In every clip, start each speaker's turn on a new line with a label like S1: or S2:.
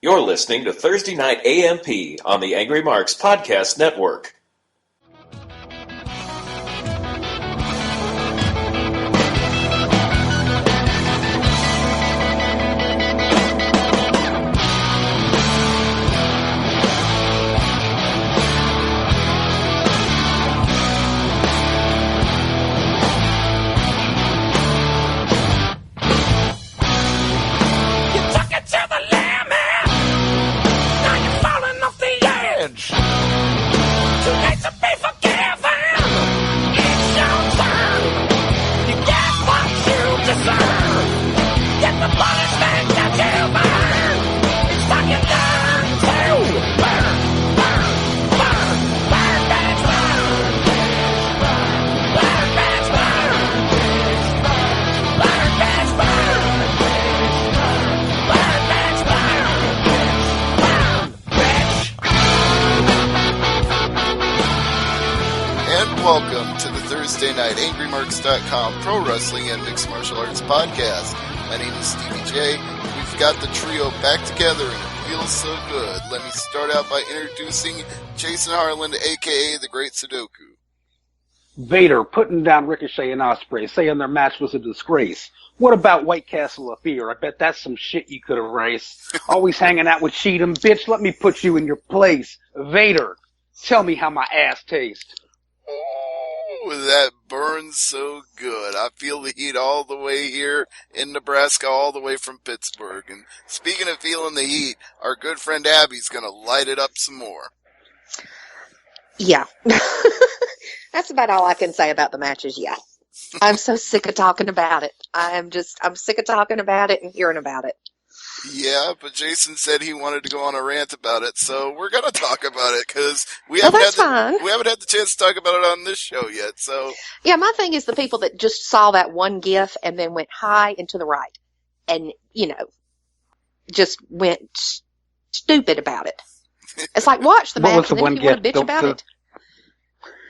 S1: You're listening to Thursday Night AMP on the Angry Marks Podcast Network.
S2: Welcome to the Thursday Night AngryMarks.com Pro Wrestling and Mixed Martial Arts Podcast. My name is Stevie J. We've got the trio back together and it feels so good. Let me start out by introducing Jason Harland, a.k.a. The Great Sudoku.
S3: Vader putting down Ricochet and Ospreay, saying their match was a disgrace. What about White Castle of Fear? I bet that's some shit you could erase. Always hanging out with Cheatham. Bitch, let me put you in your place. Vader, tell me how my ass tastes.
S2: Oh, that burns so good. I feel the heat all the way here in Nebraska, all the way from Pittsburgh. And speaking of feeling the heat, our good friend Abby's going to light it up some more.
S4: Yeah. That's about all I can say about the matches, yeah. I'm so sick of talking about it. I'm sick of talking about it and hearing about it.
S2: Yeah, but Jason said he wanted to go on a rant about it, so we're going to talk about it because we haven't had the chance to talk about it on this show yet. So
S4: yeah, my thing is the people that just saw that one GIF and then went high and to the right, and just went stupid about it. It's like watch the match and then if you want to bitch about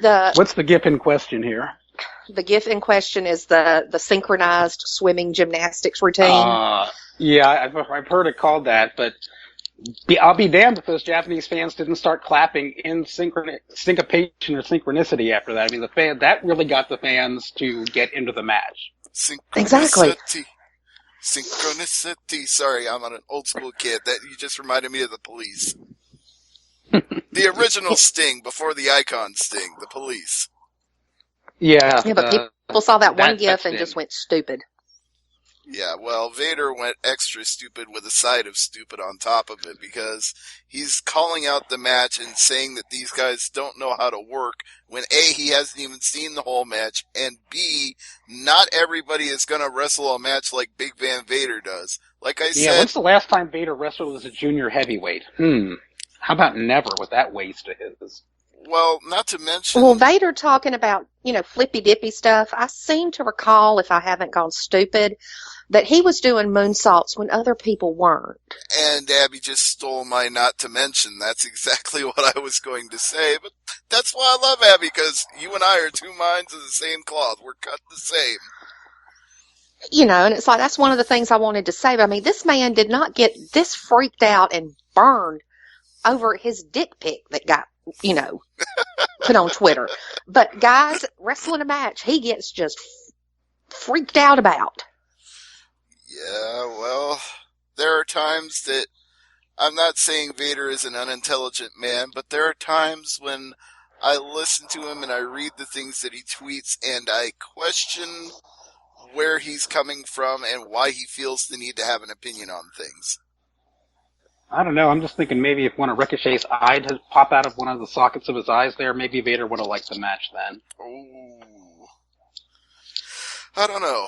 S4: it.
S3: What's the GIF in question here?
S4: The GIF in question is the synchronized swimming gymnastics routine.
S3: Yeah, I've heard it called that, but I'll be damned if those Japanese fans didn't start clapping in syncopation or synchronicity after that. I mean, that really got the fans to get into the match.
S4: Exactly.
S2: Synchronicity. Sorry, I'm an old school kid. That you just reminded me of the Police. The original Sting before the icon Sting, the Police.
S3: Yeah.
S4: Yeah, but people saw that one GIF and just went stupid.
S2: Yeah, well, Vader went extra stupid with a side of stupid on top of it because he's calling out the match and saying that these guys don't know how to work when A, he hasn't even seen the whole match, and B, not everybody is going to wrestle a match like Big Van Vader does. Like I said...
S3: Yeah, when's the last time Vader wrestled as a junior heavyweight? How about never with that waist of his?
S2: Well, not to mention...
S4: Well, Vader talking about, flippy-dippy stuff, I seem to recall, if I haven't gone stupid, that he was doing moonsaults when other people weren't.
S2: And Abby just stole my not to mention. That's exactly what I was going to say. But that's why I love Abby, because you and I are two minds of the same cloth. We're cut the same.
S4: And it's like, that's one of the things I wanted to say. But, I mean, this man did not get this freaked out and burned over his dick pic that got, put on Twitter. But guys, wrestling a match, he gets just freaked out about.
S2: Yeah, well, there are times that I'm not saying Vader is an unintelligent man, but there are times when I listen to him and I read the things that he tweets and I question where he's coming from and why he feels the need to have an opinion on things.
S3: I don't know. I'm just thinking maybe if one of Ricochet's eyes had popped out of one of the sockets of his eyes there, maybe Vader would have liked the match then.
S2: Oh. I don't know.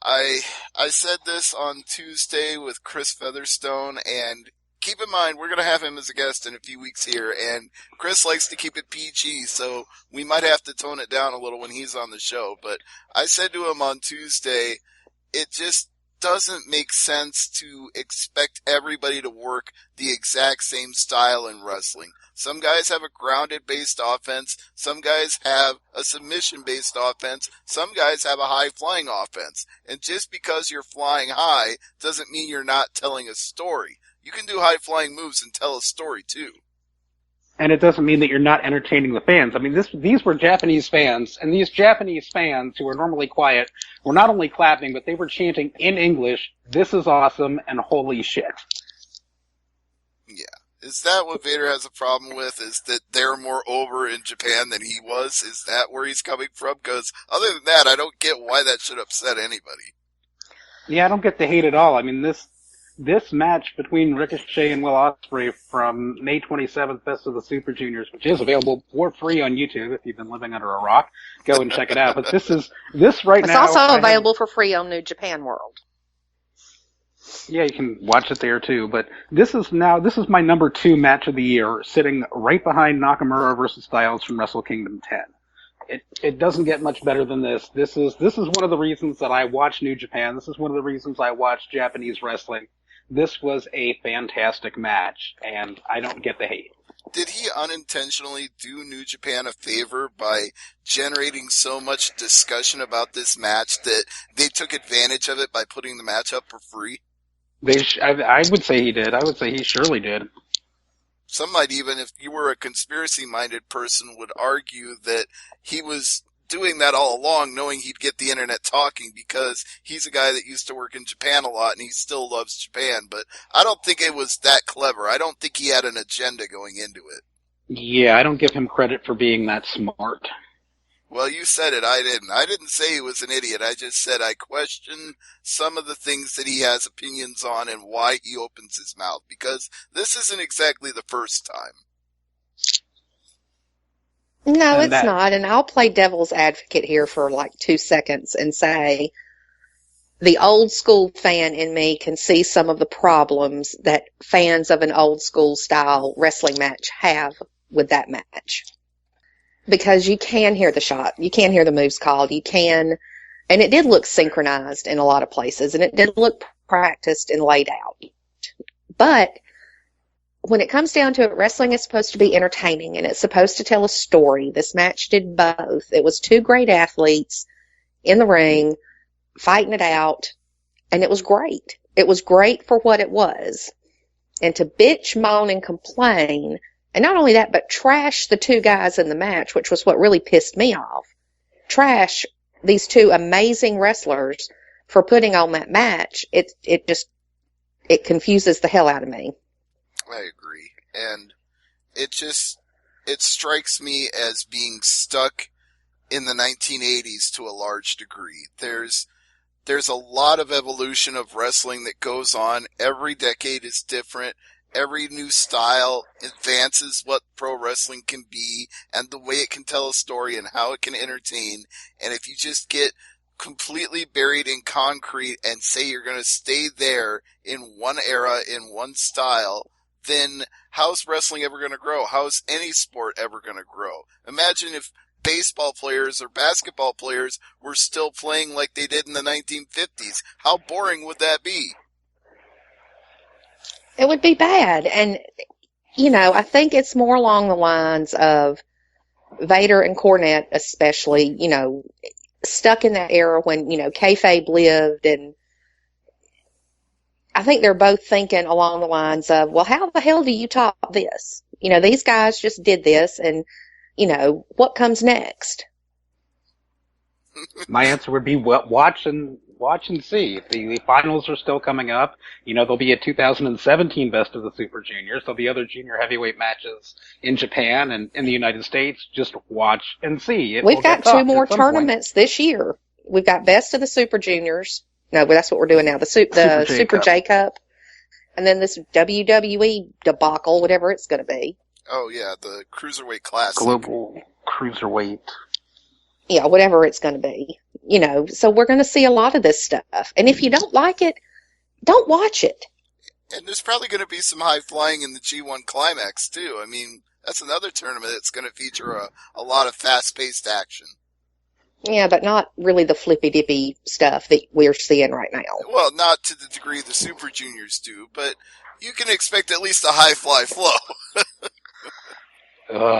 S2: I said this on Tuesday with Chris Featherstone, and keep in mind, we're going to have him as a guest in a few weeks here, and Chris likes to keep it PG, so we might have to tone it down a little when he's on the show. But I said to him on Tuesday, it just doesn't make sense to expect everybody to work the exact same style in wrestling. Some guys have a grounded-based offense. Some guys have a submission-based offense. Some guys have a high-flying offense. And just because you're flying high doesn't mean you're not telling a story. You can do high-flying moves and tell a story, too.
S3: And it doesn't mean that you're not entertaining the fans. I mean, these were Japanese fans, and these Japanese fans who are normally quiet were not only clapping, but they were chanting in English, "This is awesome," and "Holy shit."
S2: Yeah. Is that what Vader has a problem with? Is that they're more over in Japan than he was? Is that where he's coming from? Because other than that, I don't get why that should upset anybody.
S3: Yeah, I don't get the hate at all. I mean, this match between Ricochet and Will Ospreay from May 27th, Best of the Super Juniors, which is available for free on YouTube if you've been living under a rock, go and check it out. But this right
S4: it's
S3: now...
S4: It's also available for free on New Japan World.
S3: Yeah, you can watch it there too. But this is my number 2 match of the year, sitting right behind Nakamura versus Styles from Wrestle Kingdom 10. It doesn't get much better than this. This is one of the reasons that I watch New Japan. This is one of the reasons I watch Japanese wrestling. This was a fantastic match, and I don't get the hate.
S2: Did he unintentionally do New Japan a favor by generating so much discussion about this match that they took advantage of it by putting the match up for free?
S3: I would say he did. I would say he surely did.
S2: Some might even, if you were a conspiracy-minded person, would argue that he was doing that all along, knowing he'd get the internet talking, because he's a guy that used to work in Japan a lot and he still loves Japan. But I don't think it was that clever. I don't think he had an agenda going into it.
S3: Yeah, I don't give him credit for being that smart.
S2: Well, you said it. I didn't. I didn't say he was an idiot. I just said I question some of the things that he has opinions on and why he opens his mouth, because this isn't exactly the first time.
S4: No, it's not. And I'll play devil's advocate here for like 2 seconds and say the old school fan in me can see some of the problems that fans of an old school style wrestling match have with that match. Because you can hear the shot. You can hear the moves called. You can, and it did look synchronized in a lot of places, and it did look practiced and laid out. But when it comes down to it, wrestling is supposed to be entertaining, and it's supposed to tell a story. This match did both. It was 2 great athletes in the ring, fighting it out, and it was great. It was great for what it was. And to bitch, moan, and complain, and not only that, but trash the 2 guys in the match, which was what really pissed me off. Trash these 2 amazing wrestlers for putting on that match. It confuses the hell out of me.
S2: I agree. And it strikes me as being stuck in the 1980s to a large degree. There's a lot of evolution of wrestling that goes on. Every decade is different. Every new style advances what pro wrestling can be and the way it can tell a story and how it can entertain. And if you just get completely buried in concrete and say you're going to stay there in one era, in one style, then how's wrestling ever going to grow? How's any sport ever going to grow? Imagine if baseball players or basketball players were still playing like they did in the 1950s. How boring would that be?
S4: It would be bad. And, I think it's more along the lines of Vader and Cornette especially, stuck in that era when, kayfabe lived. And I think they're both thinking along the lines of, well, how the hell do you top this? These guys just did this and, what comes next?
S3: My answer would be watch and see. The finals are still coming up. There'll be a 2017 Best of the Super Juniors. There'll be other junior heavyweight matches in Japan and in the United States. Just watch and see.
S4: We've got 2 more tournaments this year. We've got Best of the Super Juniors. No, but that's what we're doing now. The Super J Cup. And then this WWE debacle, whatever it's going to be.
S2: Oh, yeah, the Cruiserweight Classic.
S3: Global Cruiserweight.
S4: Yeah, whatever it's going to be. So we're going to see a lot of this stuff. And if you don't like it, don't watch it.
S2: And there's probably going to be some high flying in the G1 Climax, too. I mean, that's another tournament that's going to feature a lot of fast-paced action.
S4: Yeah, but not really the flippy-dippy stuff that we're seeing right now.
S2: Well, not to the degree the Super Juniors do, but you can expect at least a high-fly flow.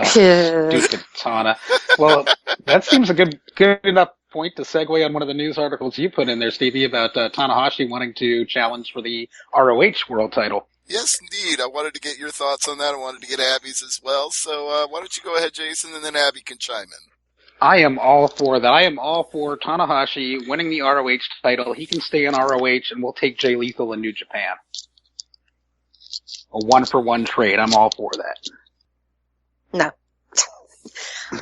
S3: Stupid Tana. Well, that seems a good enough point to segue on one of the news articles you put in there, Stevie, about Tanahashi wanting to challenge for the ROH World title.
S2: Yes, indeed. I wanted to get your thoughts on that. I wanted to get Abby's as well. So why don't you go ahead, Jason, and then Abby can chime in.
S3: I am all for that. I am all for Tanahashi winning the ROH title. He can stay in ROH, and we'll take Jay Lethal in New Japan. A one-for-one trade. I'm all for that.
S4: No.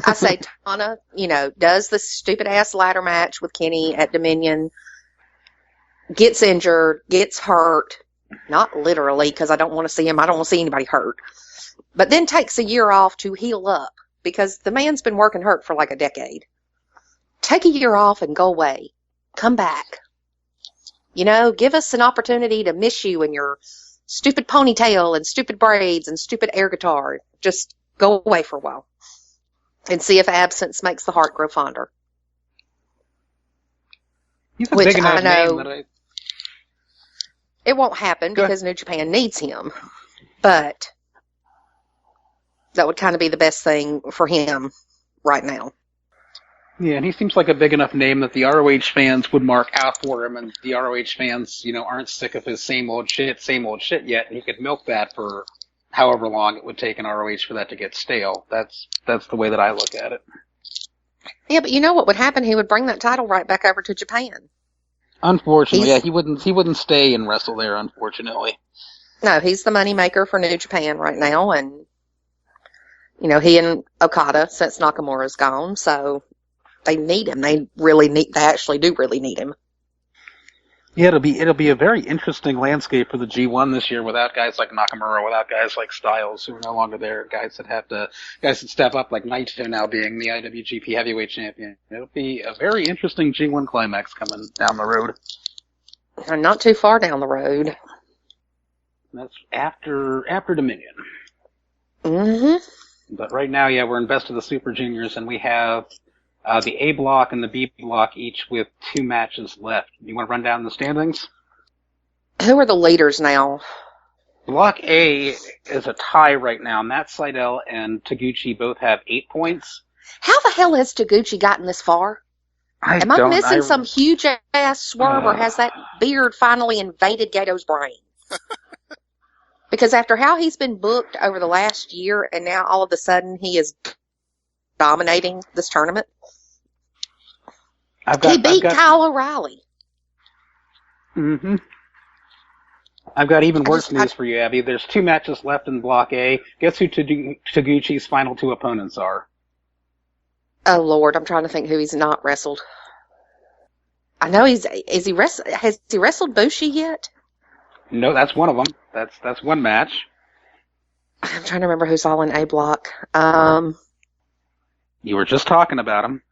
S4: I say Tana, does the stupid-ass ladder match with Kenny at Dominion, gets injured, gets hurt, not literally, because I don't want to see him. I don't want to see anybody hurt. But then takes a year off to heal up, because the man's been working hurt for like a decade. Take a year off and go away. Come back. Give us an opportunity to miss you and your stupid ponytail and stupid braids and stupid air guitar. Just go away for a while. And see if absence makes the heart grow fonder.
S3: He's a big enough name that
S4: it won't happen because New Japan needs him. But that would kind of be the best thing for him right now.
S3: Yeah, and he seems like a big enough name that the ROH fans would mark out for him, and the ROH fans, aren't sick of his same old shit yet, and he could milk that for however long it would take in ROH for that to get stale. That's the way that I look at it. Yeah,
S4: but you know what would happen? He would bring that title right back over to Japan.
S3: Unfortunately, he wouldn't stay and wrestle there, unfortunately.
S4: No, he's the moneymaker for New Japan right now, and he and Okada, since Nakamura's gone, so they need him. They actually do really need him.
S3: Yeah, it'll be a very interesting landscape for the G1 this year without guys like Nakamura, without guys like Styles who are no longer there, guys that step up like Naito now being the IWGP Heavyweight Champion. It'll be a very interesting G1 climax coming down the road.
S4: Not too far down the road.
S3: That's after Dominion.
S4: Mm-hmm.
S3: But right now, we're in Best of the Super Juniors, and we have the A block and the B block each with 2 matches left. You want to run down the standings?
S4: Who are the leaders now?
S3: Block A is a tie right now. Matt Sydal and Taguchi both have 8 points.
S4: How the hell has Taguchi gotten this far? Am I missing some huge ass swerve, or has that beard finally invaded Gato's brain? Because after how he's been booked over the last year, and now all of a sudden he is dominating this tournament. He beat Kyle O'Reilly.
S3: Mm-hmm. I've got even worse news for you, Abby. There's 2 matches left in Block A. Guess who Taguchi's final 2 opponents are?
S4: Oh, Lord. I'm trying to think who he's not wrestled. I know has he wrestled Bushi yet?
S3: No, that's one of them. That's one match.
S4: I'm trying to remember who's all in A block.
S3: You were just talking about him.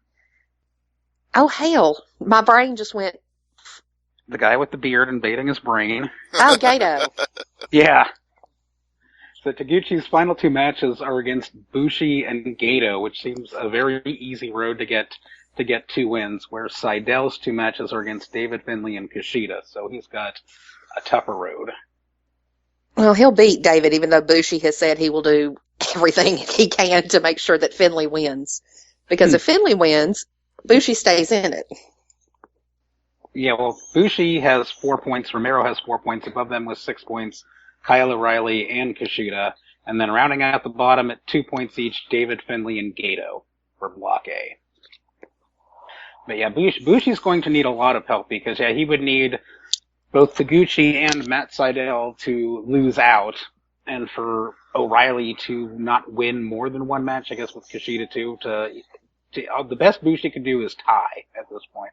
S4: Oh, hell. My brain just went...
S3: The guy with the beard invading his brain.
S4: Oh, Gato.
S3: Yeah. So Taguchi's final 2 matches are against Bushi and Gato, which seems a very easy road to get 2 wins, where Sydal's 2 matches are against David Finlay and Kushida, so he's got a tougher road.
S4: Well, he'll beat David, even though Bushi has said he will do everything he can to make sure that Finlay wins. Because if Finlay wins, Bushi stays in it.
S3: Yeah, well, Bushi has 4 points, Romero has 4 points, above them with 6 points, Kyle O'Reilly and Kushida, and then rounding out the bottom at 2 points each, David Finlay and Gato for Block A. But yeah, Bushi's going to need a lot of help because, he would need both Taguchi and Matt Sydal to lose out, and for O'Reilly to not win more than 1 match, I guess with Kushida too, the best Bushi could do is tie at this point.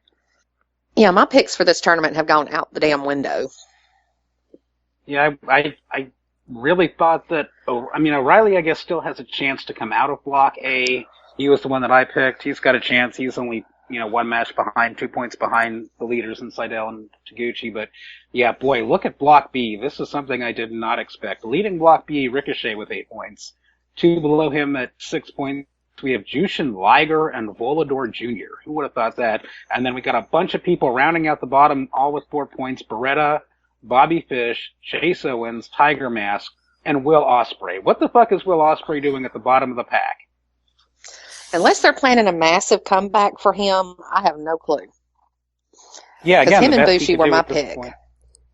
S4: Yeah, my picks for this tournament have gone out the damn window.
S3: Yeah, I really thought that, O'Reilly, I guess, still has a chance to come out of Block A. He was the one that I picked. He's got a chance. He's only, 1 match behind, 2 points behind the leaders in Sydal and Taguchi. But, yeah, boy, look at Block B. This is something I did not expect. Leading Block B, Ricochet with 8 points. 2 below him at 6 points. We have Jushin Liger and Volador Jr. Who would have thought that? And then we got a bunch of people rounding out the bottom, all with 4 points. Beretta, Bobby Fish, Chase Owens, Tiger Mask, and Will Ospreay. What the fuck is Will Ospreay doing at the bottom of the pack?
S4: Unless they're planning a massive comeback for him, I have no clue.
S3: Yeah,
S4: Because
S3: again,
S4: him
S3: the
S4: and
S3: best he
S4: Bushi
S3: could
S4: were
S3: do
S4: my
S3: at this
S4: pick.
S3: point.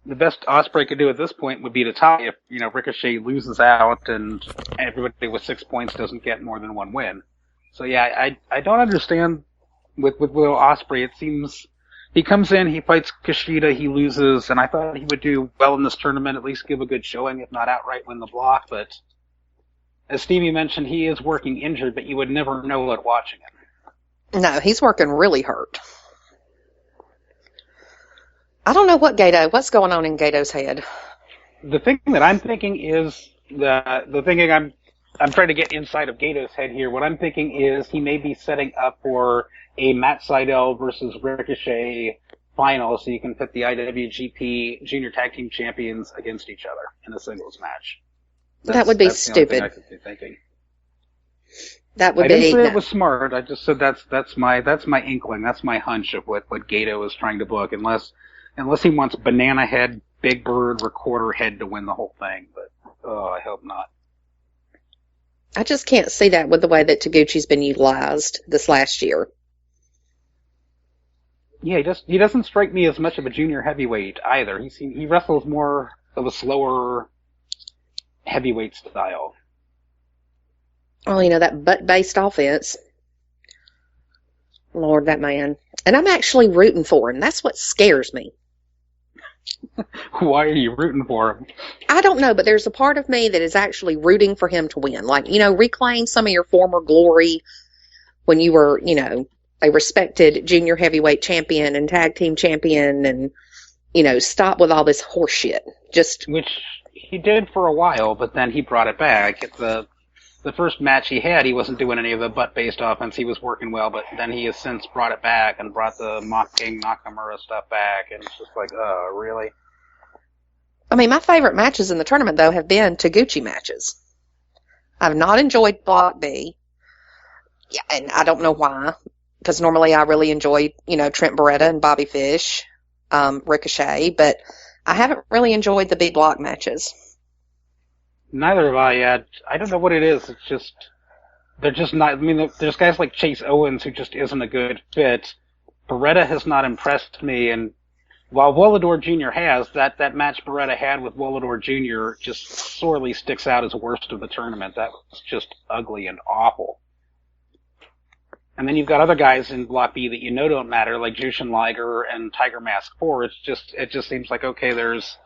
S3: The best Ospreay could do at this point would be to tie if, Ricochet loses out and everybody with 6 points doesn't get more than one win. So yeah, I don't understand with Will Ospreay. It seems he comes in, he fights Kushida, he loses, and I thought he would do well in this tournament, at least give a good showing, if not outright win the block, but as Stevie mentioned, he is working injured, but you would never know it watching him.
S4: No, he's working really hurt. I don't know what's going on in Gato's head.
S3: The thing that I'm thinking is the thinking I'm trying to get inside of Gato's head here. What I'm thinking is he may be setting up for a Matt Sydal versus Ricochet final, so you can put the IWGP Junior Tag Team Champions against each other in a singles match.
S4: That would be
S3: that's the only thing
S4: stupid.
S3: I could be thinking.
S4: That would
S3: I
S4: be.
S3: didn't say
S4: No.
S3: it was smart. I just said that's my inkling. That's my hunch of what Gato is trying to book, unless he wants Banana Head, Big Bird, Recorder Head to win the whole thing. But I hope not.
S4: I just can't see that with the way that Taguchi's been utilized this last year.
S3: Yeah, he doesn't strike me as much of a junior heavyweight either. He wrestles more of a slower heavyweight style.
S4: Well, that butt-based offense. Lord, that man. And I'm actually rooting for him. That's what scares me.
S3: Why are you rooting for him?
S4: I don't know, but there's a part of me that is actually rooting for him to win. Like, reclaim some of your former glory when you were, a respected junior heavyweight champion and tag team champion and, stop with all this horse shit.
S3: Which he did for a while, but then he brought it back. The first match he had, he wasn't doing any of the butt-based offense. He was working well, but then he has since brought it back and brought the mocking Nakamura stuff back, and it's just like, really?
S4: I mean, my favorite matches in the tournament, though, have been Taguchi matches. I've not enjoyed Block B. Yeah, and I don't know why, because normally I really enjoy, Trent Beretta and Bobby Fish, Ricochet, but I haven't really enjoyed the B Block matches.
S3: Neither have I yet. I don't know what it is. It's just, they're just not, I mean, there's guys like Chase Owens who just isn't a good fit. Beretta has not impressed me, and while Volador Jr. has, that match Beretta had with Volador Jr. just sorely sticks out as the worst of the tournament. That was just ugly and awful. And then you've got other guys in Block B that don't matter, like Jushin Liger and Tiger Mask 4. It just seems like, okay, there's,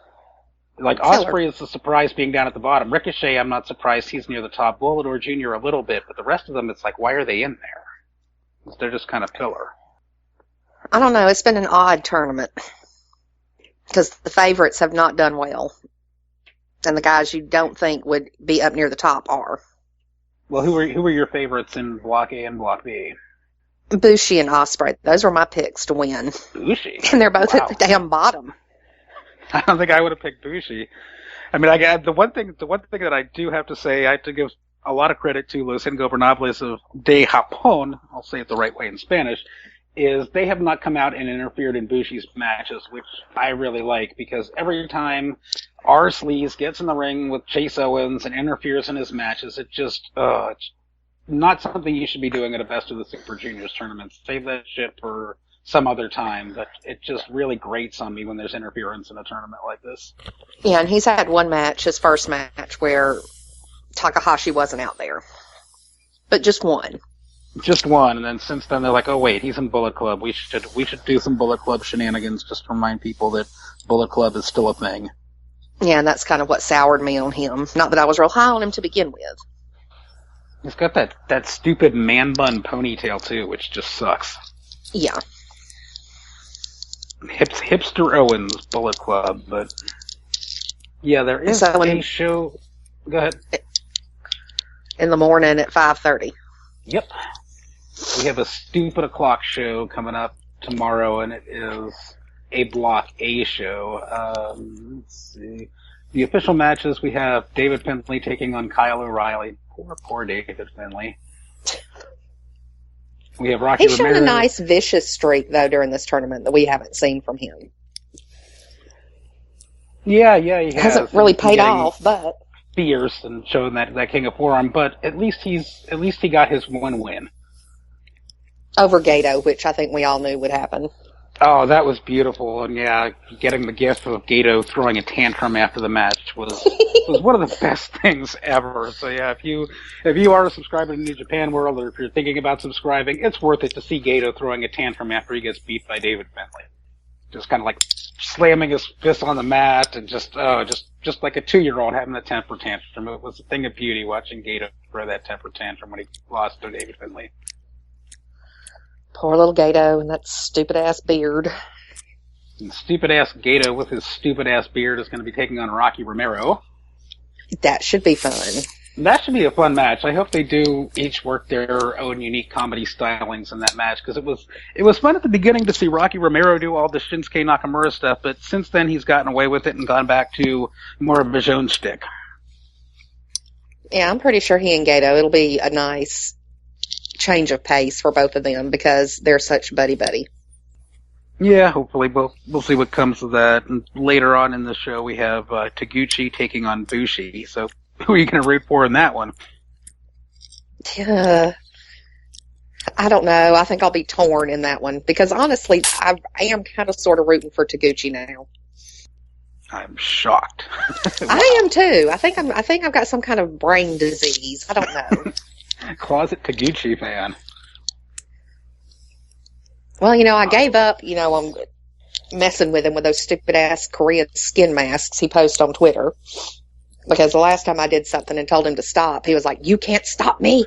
S3: like, Ospreay is the surprise being down at the bottom. Ricochet, I'm not surprised he's near the top. Volador Jr. a little bit, but the rest of them, it's like, why are they in there? They're just kind of pillar.
S4: I don't know. It's been an odd tournament because the favorites have not done well. And the guys you don't think would be up near the top are.
S3: Well, who are your favorites in Block A and Block B?
S4: Bushi and Ospreay. Those were my picks to win.
S3: Bushi?
S4: And they're both at the damn bottom.
S3: I don't think I would have picked Bushi. I mean, the one thing that I do have to say, I have to give a lot of credit to Los Ingobernables de Japón, I'll say it the right way in Spanish, is they have not come out and interfered in Bushi's matches, which I really like, because every time R. Sleaze gets in the ring with Chase Owens and interferes in his matches, it's not something you should be doing at a Best of the Super Juniors tournament. Save that shit for some other time, but it just really grates on me when there's interference in a tournament like this.
S4: Yeah, and he's had one match, his first match, where Takahashi wasn't out there. But just one.
S3: Just one, and then since then they're like, oh wait, he's in Bullet Club. We should do some Bullet Club shenanigans just to remind people that Bullet Club is still a thing.
S4: Yeah, and that's kind of what soured me on him. Not that I was real high on him to begin with.
S3: He's got that stupid man bun ponytail too, which just sucks.
S4: Yeah.
S3: Hipster Owens Bullet Club, but yeah, there is a show. Go ahead.
S4: In the morning at 5:30.
S3: Yep. We have a stupid o'clock show coming up tomorrow, and it is a Block A show. Let's see. The official matches, we have David Finlay taking on Kyle O'Reilly. Poor David Finlay. We have Rocky
S4: He's shown
S3: Ramirez.
S4: a nice vicious streak, though, during this tournament that we haven't seen from him.
S3: Yeah, he has.
S4: Hasn't really paid off, but
S3: fierce and showing that King of Forearm, but at least he got his one win.
S4: Over Gato, which I think we all knew would happen.
S3: Oh, that was beautiful, and yeah, getting the gift of Gato throwing a tantrum after the match was one of the best things ever. So yeah, if you are a subscriber to New Japan World, or if you're thinking about subscribing, it's worth it to see Gato throwing a tantrum after he gets beat by David Finlay. Just kind of like slamming his fist on the mat, and just like a 2-year-old having a temper tantrum. It was a thing of beauty watching Gato throw that temper tantrum when he lost to David Finlay.
S4: Poor little Gato and that stupid-ass beard.
S3: And stupid-ass Gato with his stupid-ass beard is going to be taking on Rocky Romero.
S4: That should be fun.
S3: That should be a fun match. I hope they do each work their own unique comedy stylings in that match, because it was fun at the beginning to see Rocky Romero do all the Shinsuke Nakamura stuff, but since then he's gotten away with it and gone back to more of his own shtick.
S4: Yeah, I'm pretty sure he and Gato, it'll be a nice change of pace for both of them because they're such buddy-buddy.
S3: Yeah, hopefully we'll see what comes of that. And later on in the show we have Taguchi taking on Bushi, so who are you going to root for in that one?
S4: I don't know. I think I'll be torn in that one because honestly, I am kind of sort of rooting for Taguchi now.
S3: I'm shocked.
S4: I am too. I think I've got some kind of brain disease. I don't know.
S3: Closet Taguchi fan.
S4: Well, I gave up, on messing with him with those stupid-ass Korean skin masks he posts on Twitter. Because the last time I did something and told him to stop, he was like, "You can't stop me."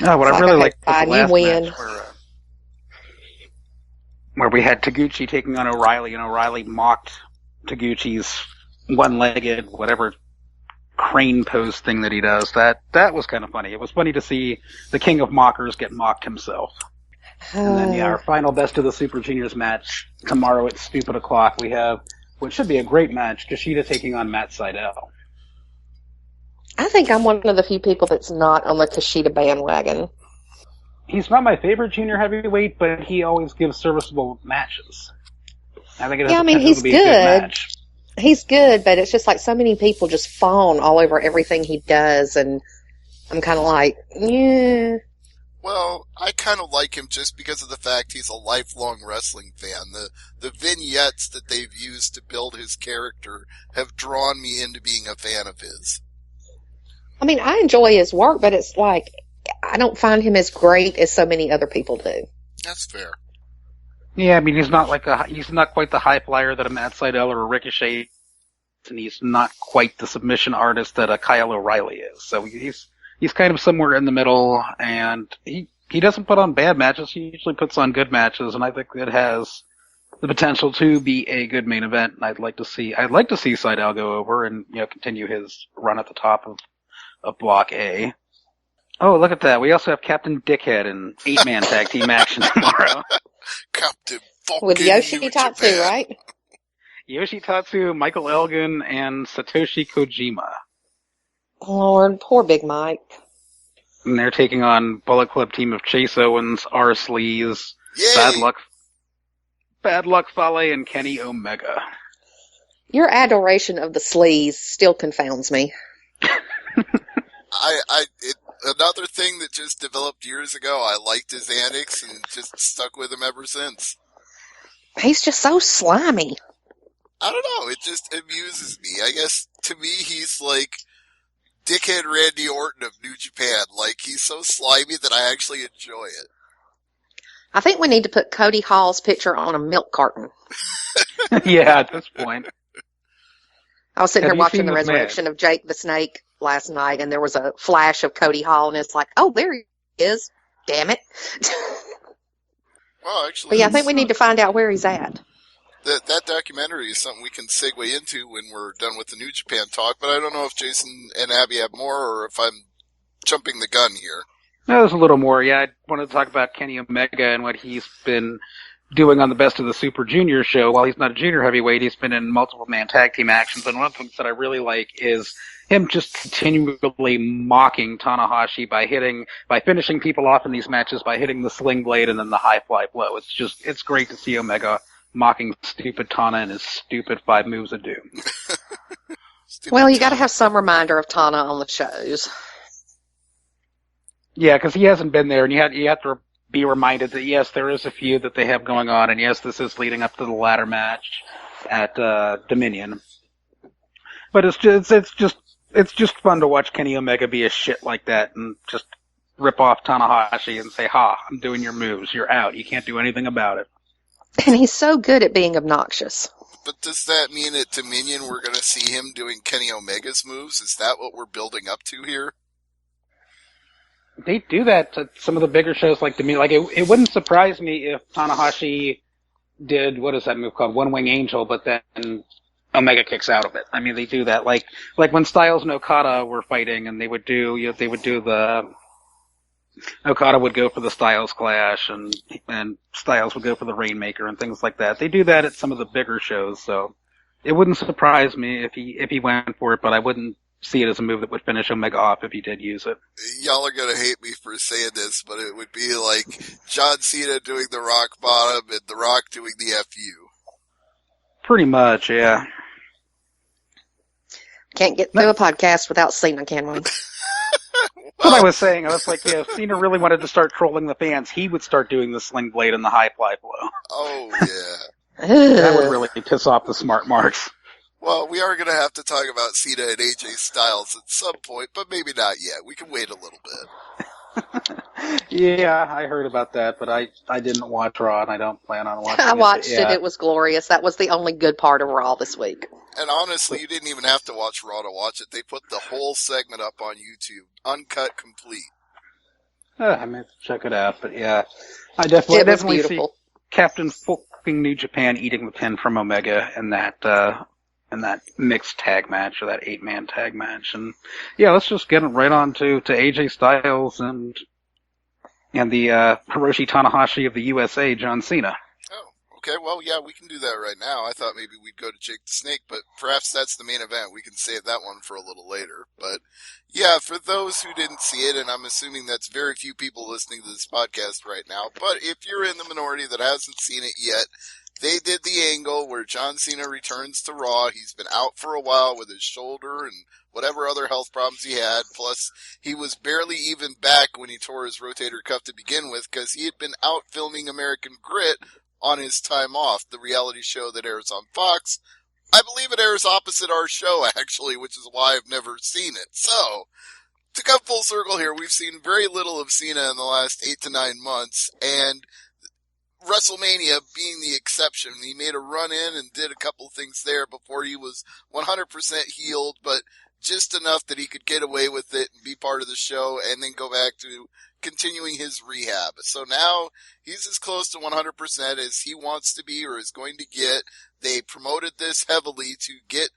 S3: Oh, what I really liked was the last
S4: win.
S3: match where we had Taguchi taking on O'Reilly, and O'Reilly mocked Taguchi's one-legged, whatever crane pose thing that he does. That was kind of funny. It was funny to see the king of mockers get mocked himself. And then, our final Best of the Super Juniors match tomorrow at stupid o'clock. We have what should be a great match, Kushida taking on Matt Sydal.
S4: I think I'm one of the few people that's not on the Kushida bandwagon.
S3: He's not my favorite junior heavyweight, but he always gives serviceable matches. I think it has
S4: he's
S3: to be a good match.
S4: He's good, but it's just like so many people just fawn all over everything he does, and I'm kind of like, yeah.
S2: Well, I kind of like him just because of the fact he's a lifelong wrestling fan. The vignettes that they've used to build his character have drawn me into being a fan of his. I
S4: mean, I enjoy his work, but it's like, I don't find him as great as so many other people do.
S2: That's fair.
S3: Yeah, I mean, he's not quite the high flyer that a Matt Sydal or a Ricochet, and he's not quite the submission artist that a Kyle O'Reilly is. So he's kind of somewhere in the middle, and he doesn't put on bad matches. He usually puts on good matches, and I think it has the potential to be a good main event. And I'd like to see Sydal go over and continue his run at the top of Block A. Oh, look at that! We also have Captain Dickhead in 8-man tag team action tomorrow.
S2: Captain fucking
S4: with Yoshitatsu, right?
S3: Yoshitatsu, Michael Elgin, and Satoshi Kojima.
S4: Lord, poor Big Mike.
S3: And they're taking on Bullet Club team of Chase Owens, R. Sleaze, Bad Luck Fale, and Kenny Omega.
S4: Your adoration of the Sleaze still confounds me.
S2: Another thing that just developed years ago, I liked his antics and just stuck with him ever since.
S4: He's just so slimy.
S2: I don't know, it just amuses me. I guess, to me, he's like Dickhead Randy Orton of New Japan. Like, he's so slimy that I actually enjoy it.
S4: I think we need to put Cody Hall's picture on a milk carton.
S3: Yeah, at this point.
S4: I was sitting here watching the resurrection of Jake the Snake last night, and there was a flash of Cody Hall, and it's like, oh, there he is. Damn it.
S2: Well, actually,
S4: but yeah, I think we need to find out where he's at.
S2: That documentary is something we can segue into when we're done with the New Japan talk, but I don't know if Jason and Abby have more, or if I'm jumping the gun here.
S3: No, there's a little more. Yeah, I wanted to talk about Kenny Omega and what he's been doing on the Best of the Super Junior show. While he's not a junior heavyweight, he's been in multiple man tag team actions, and one of the things that I really like is him just continually mocking Tanahashi by finishing people off in these matches by hitting the sling blade and then the high fly blow. It's great to see Omega mocking stupid Tana and his stupid 5 moves of doom.
S4: Well, you got to have some reminder of Tana on the shows.
S3: Yeah, because he hasn't been there, and you have to be reminded that yes, there is a feud that they have going on, and yes, this is leading up to the ladder match at Dominion. But it's just fun to watch Kenny Omega be a shit like that and just rip off Tanahashi and say, "Ha, I'm doing your moves. You're out. You can't do anything about it."
S4: And he's so good at being obnoxious.
S2: But does that mean at Dominion we're going to see him doing Kenny Omega's moves? Is that what we're building up to here?
S3: They do that to some of the bigger shows like Dominion. Like it wouldn't surprise me if Tanahashi did, what is that move called? One Wing Angel, but then Omega kicks out of it. I mean, they do that. Like when Styles and Okada were fighting, and they would do the Okada would go for the Styles Clash, and Styles would go for the Rainmaker and things like that. They do that at some of the bigger shows, so it wouldn't surprise me if he went for it, but I wouldn't see it as a move that would finish Omega off if he did use it.
S2: Y'all are gonna hate me for saying this, but it would be like John Cena doing the Rock Bottom and The Rock doing the FU.
S3: Pretty much, yeah.
S4: Can't get through a podcast without Cena, can we?
S3: That's what I was saying. I was like, yeah, if Cena really wanted to start trolling the fans, he would start doing the Sling Blade and the High Fly Blow.
S2: Oh, yeah.
S3: That would really piss off the smart marks.
S2: Well, we are going to have to talk about Cena and AJ Styles at some point, but maybe not yet. We can wait a little bit.
S3: Yeah, I heard about that, but I didn't watch Raw, and I don't plan on watching it.
S4: I watched
S3: it.
S4: It was glorious. That was the only good part of Raw this week.
S2: And honestly, you didn't even have to watch Raw to watch it. They put the whole segment up on YouTube, uncut, complete.
S3: I meant to check it out, but yeah, I definitely see
S4: beautiful.
S3: Captain fucking New Japan eating the pin from Omega in that mixed tag match, or that 8-man tag match. And yeah, let's just get right on to AJ Styles and the Hiroshi Tanahashi of the USA, John Cena.
S2: Oh, okay. Well, yeah, we can do that right now. I thought maybe we'd go to Jake the Snake, but perhaps that's the main event. We can save that one for a little later. But yeah, for those who didn't see it, and I'm assuming that's very few people listening to this podcast right now, but if you're in the minority that hasn't seen it yet, they did the angle where John Cena returns to Raw. He's been out for a while with his shoulder and whatever other health problems he had. Plus, he was barely even back when he tore his rotator cuff to begin with, because he had been out filming American Grit on his time off, the reality show that airs on Fox. I believe it airs opposite our show, actually, which is why I've never seen it. So, to come full circle here, we've seen very little of Cena in the last 8 to 9 months, and WrestleMania being the exception. He made a run in and did a couple things there before he was 100% healed, but just enough that he could get away with it and be part of the show and then go back to continuing his rehab. So now he's as close to 100% as he wants to be or is going to get. They promoted this heavily to get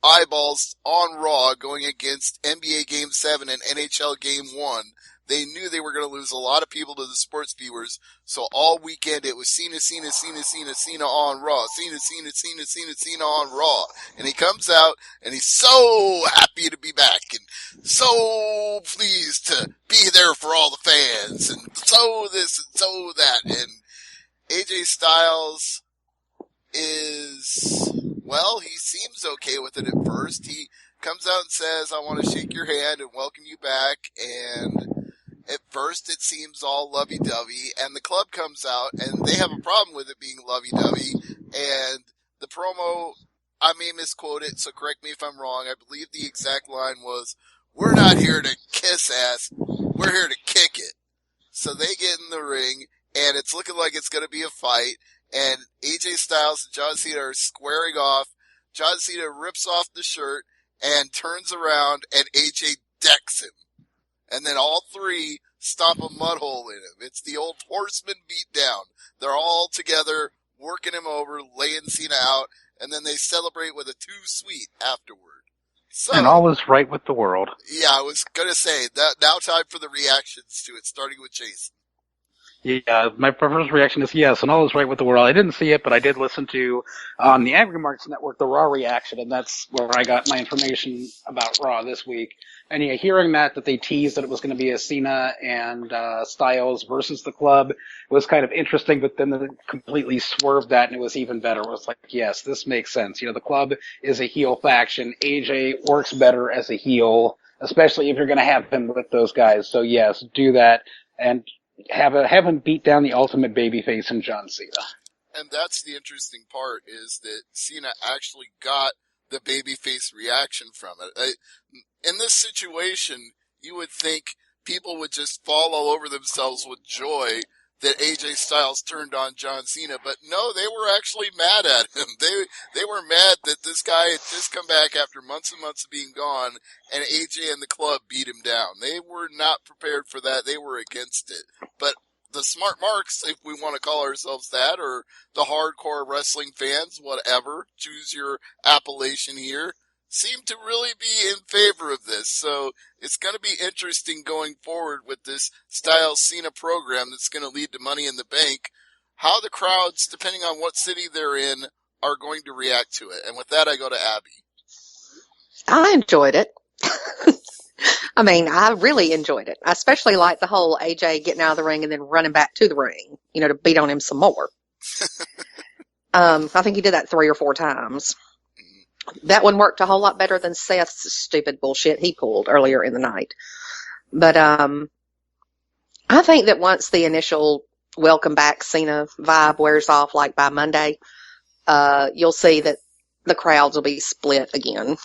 S2: eyeballs on Raw going against NBA Game 7 and NHL Game 1. They knew they were going to lose a lot of people to the sports viewers, so all weekend it was Cena on Raw, Cena on Raw. And he comes out, and he's so happy to be back, and so pleased to be there for all the fans, and so this and so that. And AJ Styles is, well, he seems okay with it at first. He comes out and says, I want to shake your hand and welcome you back, and at first it seems all lovey-dovey, and the club comes out, and they have a problem with it being lovey-dovey, and the promo, I may misquote it, so correct me if I'm wrong, I believe the exact line was, we're not here to kiss ass, we're here to kick it. So they get in the ring, and it's looking like it's going to be a fight, and AJ Styles and John Cena are squaring off. John Cena rips off the shirt, and turns around, and AJ decks him. And then all three stomp a mud hole in him. It's the old horseman beatdown. They're all together, working him over, laying Cena out, and then they celebrate with a too sweet afterward. So,
S3: and all is right with the world.
S2: Yeah, I was going to say, that now time for the reactions to it, starting with Jason.
S3: Yeah, my first reaction is yes, and all is right with the world. I didn't see it, but I did listen to, on the AngryMarks network, the Raw reaction, and that's where I got my information about Raw this week. And yeah, hearing that they teased that it was going to be a Cena and Styles versus the club was kind of interesting, but then they completely swerved that, and it was even better. It was like, yes, this makes sense. You know, the club is a heel faction. AJ works better as a heel especially if you're going to have him with those guys. So yes, do that and have him beat down the ultimate babyface in John Cena.
S2: And that's the interesting part, is that Cena actually got the babyface reaction from it. In this situation, you would think people would just fall all over themselves with joy that AJ Styles turned on John Cena, but no, they were actually mad at him. They were mad that this guy had just come back after months and months of being gone, and AJ and the club beat him down. They were not prepared for that. They were against it. But the smart marks, if we want to call ourselves that, or the hardcore wrestling fans, whatever, choose your appellation here, seem to really be in favor of this. So it's going to be interesting going forward with this Styles Cena program that's going to lead to Money in the Bank, how the crowds, depending on what city they're in, are going to react to it. And with that, I go to Abby.
S4: I enjoyed it. I mean, I really enjoyed it. I especially liked the whole AJ getting out of the ring and then running back to the ring, to beat on him some more. I think he did that 3 or 4 times. That one worked a whole lot better than Seth's stupid bullshit he pulled earlier in the night. But I think that once the initial welcome back Cena vibe wears off, like by Monday, you'll see that the crowds will be split again.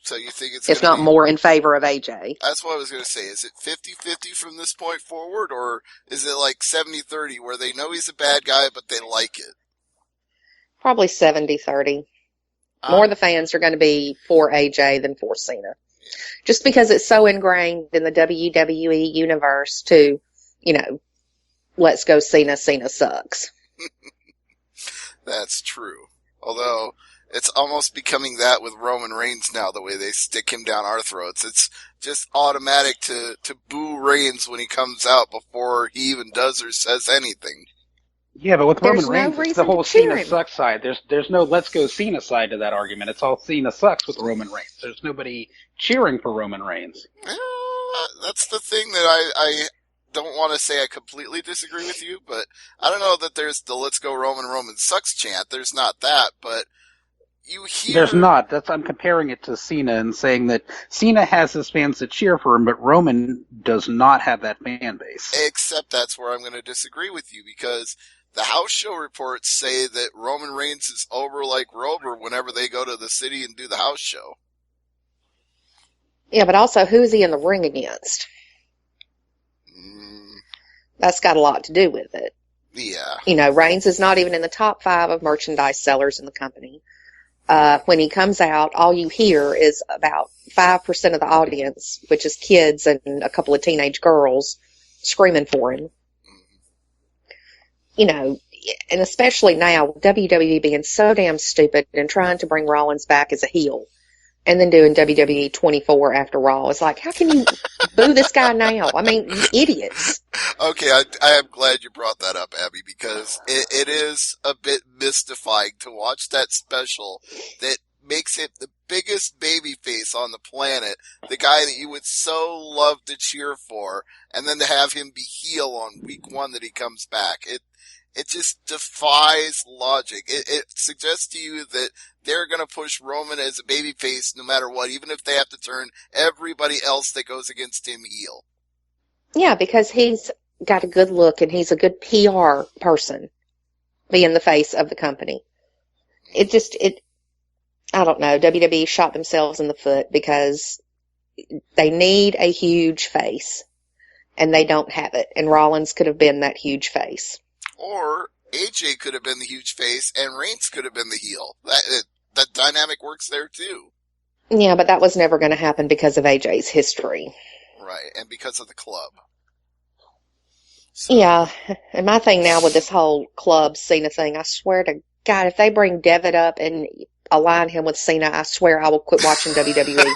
S2: So you think it's
S4: if not more in favor of AJ?
S2: That's what I was going to say. Is it 50-50 from this point forward, or is it like 70-30 where they know he's a bad guy but they like it?
S4: Probably 70-30. More of the fans are going to be for AJ than for Cena. Just because it's so ingrained in the WWE universe to, let's go Cena, Cena sucks.
S2: That's true. Although, it's almost becoming that with Roman Reigns now, the way they stick him down our throats. It's just automatic to boo Reigns when he comes out before he even does or says anything.
S3: Yeah, but with Roman Reigns,
S4: no
S3: it's the whole Cena sucks side. There's no let's go Cena side to that argument. It's all Cena sucks with Roman Reigns. There's nobody cheering for Roman Reigns.
S2: That's the thing that I don't want to say I completely disagree with you, but I don't know that there's the let's go Roman sucks chant. There's not that, but you hear...
S3: There's not. I'm comparing it to Cena and saying that Cena has his fans that cheer for him, but Roman does not have that fan base.
S2: Except that's where I'm going to disagree with you, because the house show reports say that Roman Reigns is over like Rover whenever they go to the city and do the house show.
S4: Yeah, but also, who is he in the ring against? That's got a lot to do with it.
S2: Yeah.
S4: Reigns is not even in the top 5 of merchandise sellers in the company. When he comes out, all you hear is about 5% of the audience, which is kids and a couple of teenage girls, screaming for him. And especially now, WWE being so damn stupid and trying to bring Rollins back as a heel and then doing WWE 24 after Raw. It's like, how can you boo this guy now? I mean, you idiots.
S2: Okay, I am glad you brought that up, Abby, because it is a bit mystifying to watch that special that makes it the biggest babyface on the planet, the guy that you would so love to cheer for, and then to have him be heel on week 1 that he comes back. It just defies logic. It suggests to you that they're going to push Roman as a babyface no matter what, even if they have to turn everybody else that goes against him heel.
S4: Yeah, because he's got a good look and he's a good PR person, being the face of the company. I don't know, WWE shot themselves in the foot because they need a huge face and they don't have it. And Rollins could have been that huge face.
S2: Or AJ could have been the huge face and Reigns could have been the heel. That dynamic works there too.
S4: Yeah, but that was never going to happen because of AJ's history.
S2: Right, and because of the club. So.
S4: Yeah, and my thing now with this whole club Cena thing, I swear to God, if they bring Devitt up and align him with Cena, I swear I will quit watching WWE.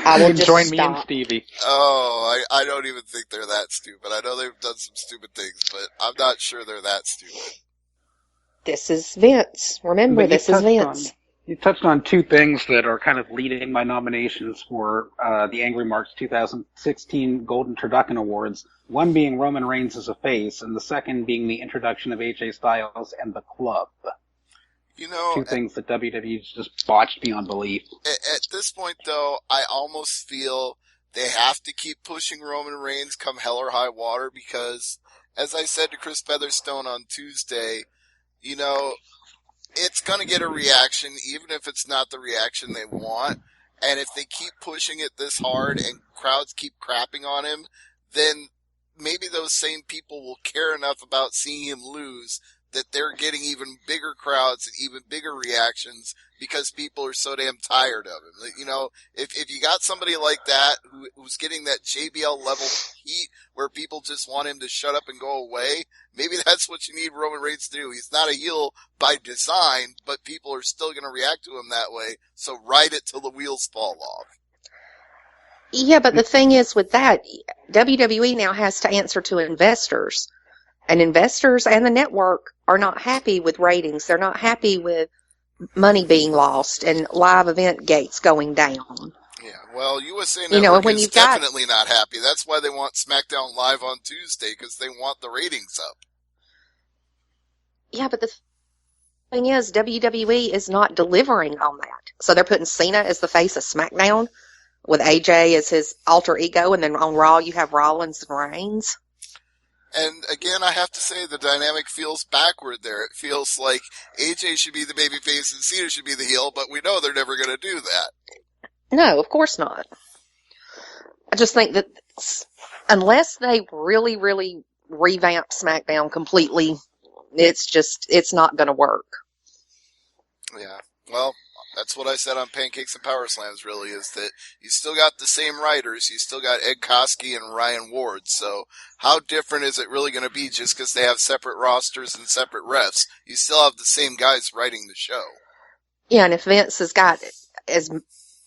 S4: I will just
S3: join
S4: stop.
S3: me and Stevie.
S2: Oh, I don't even think they're that stupid. I know they've done some stupid things, but I'm not sure they're that stupid.
S4: This is Vince. Remember, this is Vince.
S3: You touched on 2 things that are kind of leading my nominations for the Angry Marks 2016 Golden Turducken Awards. One being Roman Reigns as a face, and the second being the introduction of AJ Styles and the club.
S2: You know,
S3: Two things that WWE's just botched beyond belief.
S2: At this point, though, I almost feel they have to keep pushing Roman Reigns come hell or high water because, as I said to Chris Featherstone on Tuesday, you know, it's going to get a reaction, even if it's not the reaction they want. And if they keep pushing it this hard and crowds keep crapping on him, then maybe those same people will care enough about seeing him lose that they're getting even bigger crowds and even bigger reactions because people are so damn tired of him. You know, if you got somebody like that who's getting that JBL level heat where people just want him to shut up and go away, maybe that's what you need Roman Reigns to do. He's not a heel by design, but people are still going to react to him that way, so ride it till the wheels fall off.
S4: Yeah, but the thing is with that, WWE now has to answer to investors. And investors and the network are not happy with ratings. They're not happy with money being lost and live event gates going down.
S2: Yeah, well, USA Network
S4: when
S2: is
S4: you've got,
S2: definitely not happy. That's why they want SmackDown Live on Tuesday, because they want the ratings up.
S4: Yeah, but the thing is, WWE is not delivering on that. So they're putting Cena as the face of SmackDown with AJ as his alter ego, and then on Raw you have Rollins and Reigns.
S2: And again, I have to say the dynamic feels backward there. It feels like AJ should be the babyface and Cena should be the heel, but we know they're never going to do that.
S4: No, of course not. I just think that unless they really, really revamp SmackDown completely, it's not going to work.
S2: Yeah, well, that's what I said on Pancakes and Power Slams, really, is that you still got the same writers. You still got Ed Koskey and Ryan Ward. So how different is it really going to be just because they have separate rosters and separate refs? You still have the same guys writing the show.
S4: Yeah, and if Vince has got as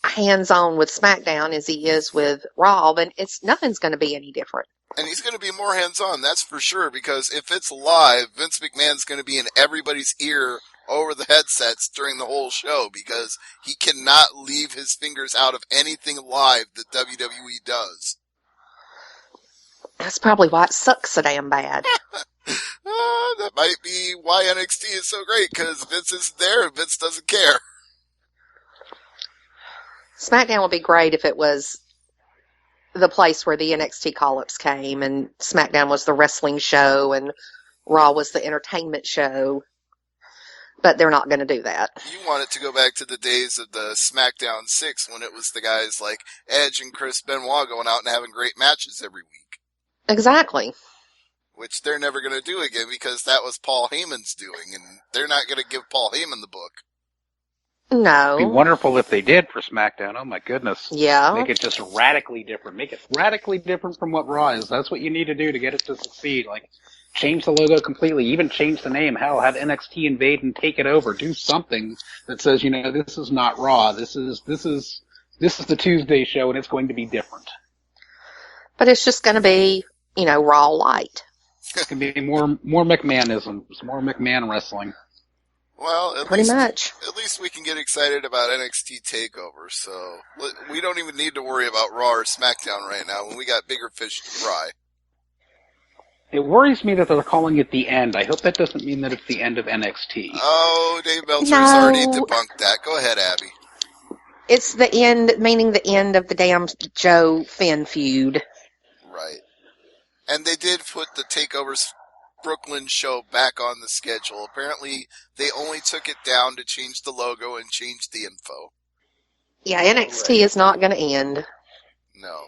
S4: hands-on with SmackDown as he is with Raw, then nothing's going to be any different.
S2: And he's going to be more hands-on, that's for sure, because if it's live, Vince McMahon's going to be in everybody's ear over the headsets during the whole show because he cannot leave his fingers out of anything live that WWE does.
S4: That's probably why it sucks so damn bad.
S2: That might be why NXT is so great, because Vince isn't there and Vince doesn't care.
S4: SmackDown would be great if it was the place where the NXT call-ups came and SmackDown was the wrestling show and Raw was the entertainment show. But they're not going to do that.
S2: You want it to go back to the days of the SmackDown 6 when it was the guys like Edge and Chris Benoit going out and having great matches every week.
S4: Exactly.
S2: Which they're never going to do again because that was Paul Heyman's doing, and they're not going to give Paul Heyman the book.
S4: No.
S3: It'd be wonderful if they did for SmackDown. Oh my goodness.
S4: Yeah.
S3: Make it just radically different. Make it radically different from what Raw is. That's what you need to do to get it to succeed. Like, change the logo completely. Even change the name. Hell, have NXT invade and take it over. Do something that says, you know, this is not Raw. This is the Tuesday show, and it's going to be different.
S4: But it's just going to be, you know, Raw light.
S3: It's going to be more McMahonisms, more McMahon wrestling.
S2: Well,
S4: pretty much.
S2: At least we can get excited about NXT TakeOver. So we don't even need to worry about Raw or SmackDown right now when we got bigger fish to fry.
S3: It worries me that they're calling it the end. I hope that doesn't mean that it's the end of NXT.
S2: Oh, Dave Meltzer's already debunked that. Go ahead, Abby.
S4: It's the end, meaning the end of the damn Joe Finn feud.
S2: Right. And they did put the TakeOver's Brooklyn show back on the schedule. Apparently, they only took it down to change the logo and change the info.
S4: Yeah, NXT is not going to end.
S2: No.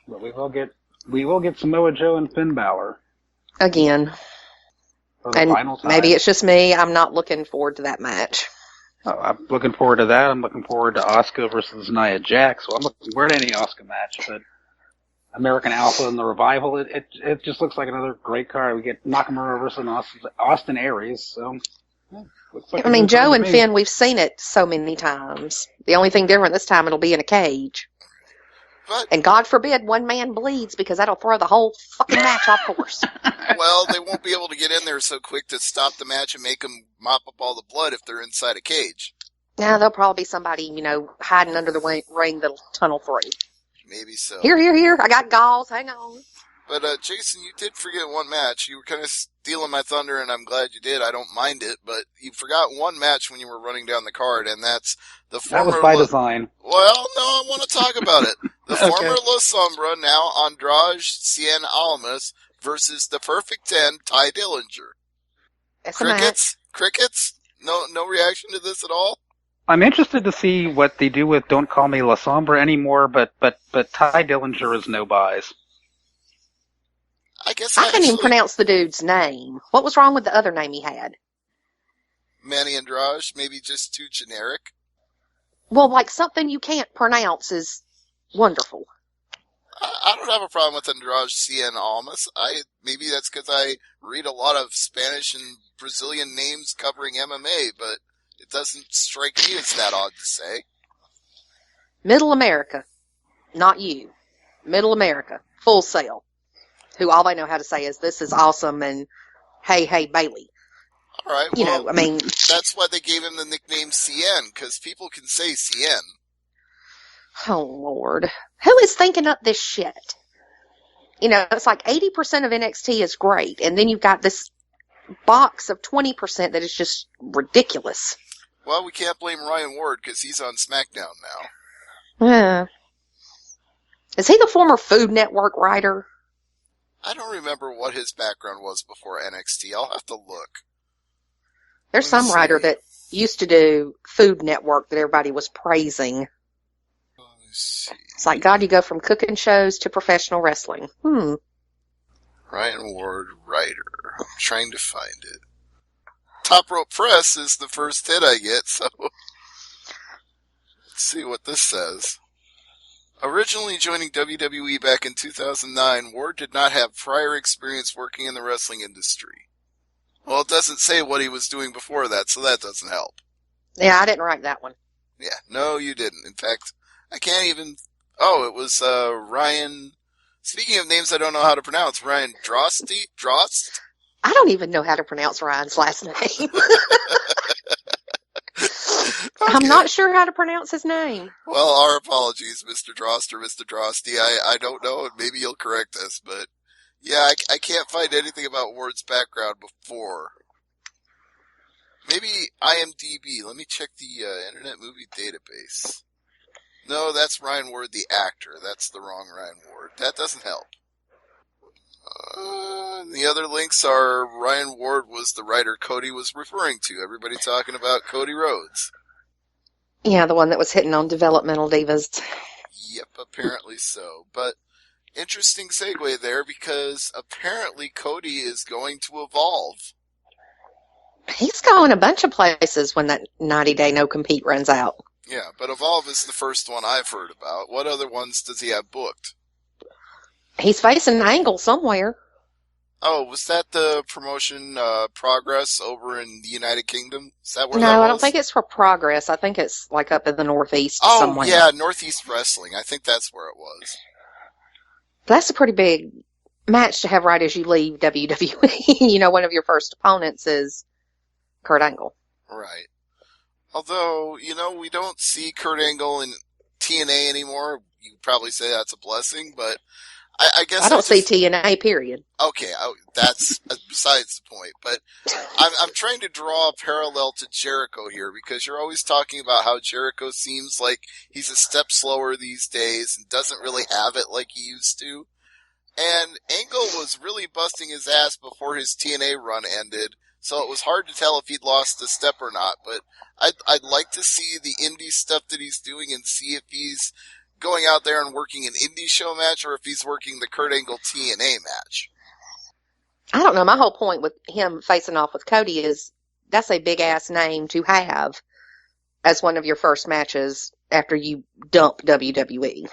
S3: But we will get Samoa Joe and Finn Balor.
S4: Again.
S3: For the
S4: and
S3: final time.
S4: Maybe it's just me. I'm not looking forward to that match.
S3: Oh, I'm looking forward to that. I'm looking forward to Asuka versus Nia Jax. So I'm looking forward to any Asuka match. But American Alpha and the Revival, it just looks like another great card. We get Nakamura versus Austin Aries. So, looks like
S4: I mean, Joe and Finn, we've seen it so many times. The only thing different this time, it'll be in a cage.
S2: But,
S4: and God forbid one man bleeds because that'll throw the whole fucking match off course.
S2: Well, they won't be able to get in there so quick to stop the match and make them mop up all the blood if they're inside a cage.
S4: Now there'll probably be somebody, you know, hiding under the ring that'll tunnel through.
S2: Maybe so.
S4: Here. I got gauze. Hang on.
S2: But, Jason, you did forget one match. You were kind of stealing my thunder, and I'm glad you did. I don't mind it, but you forgot one match when you were running down the card, and that's the former...
S3: That was by design.
S2: Well, no, I want to talk about it. The
S4: Okay.
S2: former La Sombra, now Andrade Cien Almas, versus the Perfect 10, Ty Dillinger.
S4: It's a match.
S2: Crickets? Crickets? No reaction to this at all?
S3: I'm interested to see what they do with Don't Call Me La Sombra anymore, but Ty Dillinger is no buys.
S2: I guess
S4: I can't even pronounce the dude's name. What was wrong with the other name he had?
S2: Manny Andrade, maybe just too generic.
S4: Well, like something you can't pronounce is wonderful.
S2: I don't have a problem with Andrade Cien Almas. Maybe that's because I read a lot of Spanish and Brazilian names covering MMA, but it doesn't strike me as that odd to say.
S4: Middle America. Not you. Middle America. Full Sail. Who all they know how to say is, this is awesome, and hey, Bailey.
S2: All right,
S4: You know, I mean...
S2: That's why they gave him the nickname Cien, because people can say Cien.
S4: Oh, Lord. Who is thinking up this shit? You know, it's like 80% of NXT is great, and then you've got this box of 20% that is just ridiculous.
S2: Well, we can't blame Ryan Ward, because he's on SmackDown now.
S4: Yeah. Is he the former Food Network writer?
S2: I don't remember what his background was before NXT. I'll have to look.
S4: There's some writer that used to do Food Network that everybody was praising.
S2: Let me see.
S4: It's like, God, you go from cooking shows to professional wrestling.
S2: Ryan Ward, writer. I'm trying to find it. Top Rope Press is the first hit I get, so let's see what this says. Originally joining WWE back in 2009, Ward did not have prior experience working in the wrestling industry. Well, it doesn't say what he was doing before that, so that doesn't help.
S4: Yeah, I didn't write that one.
S2: Yeah, no, you didn't. In fact, I can't even... Oh, it was Ryan... Speaking of names I don't know how to pronounce, Ryan Drost?
S4: I don't even know how to pronounce Ryan's last name.
S2: Okay.
S4: I'm not sure how to pronounce his name.
S2: Well, our apologies, Mr. Drost or Mr. Drosty. I don't know, and maybe you'll correct us, but yeah, I can't find anything about Ward's background before. Maybe IMDb. Let me check the Internet Movie Database. No, that's Ryan Ward, the actor. That's the wrong Ryan Ward. That doesn't help. The other links are Ryan Ward was the writer Cody was referring to. Everybody talking about Cody Rhodes.
S4: Yeah, the one that was hitting on developmental divas.
S2: Yep, apparently so. But interesting segue there because apparently Cody is going to Evolve.
S4: He's going a bunch of places when that 90-day no-compete runs out.
S2: Yeah, but Evolve is the first one I've heard about. What other ones does he have booked?
S4: He's facing an Angle somewhere.
S2: Oh, was that the promotion Progress over in the United Kingdom? Is that where
S4: No,
S2: that was?
S4: I don't think it's for Progress. I think it's like up in the Northeast somewhere.
S2: Oh, yeah, Northeast Wrestling. I think that's where it was.
S4: That's a pretty big match to have right as you leave WWE. You know, one of your first opponents is Kurt Angle.
S2: Right. Although, you know, we don't see Kurt Angle in TNA anymore. You could probably say that's a blessing, but I guess
S4: I don't see TNA, period.
S2: Okay, that's besides the point. But I'm trying to draw a parallel to Jericho here because you're always talking about how Jericho seems like he's a step slower these days and doesn't really have it like he used to. And Angle was really busting his ass before his TNA run ended, so it was hard to tell if he'd lost a step or not. But I'd like to see the indie stuff that he's doing and see if he's going out there and working an indie show match or if he's working the Kurt Angle TNA match.
S4: I don't know. My whole point with him facing off with Cody is that's a big-ass name to have as one of your first matches after you dump WWE.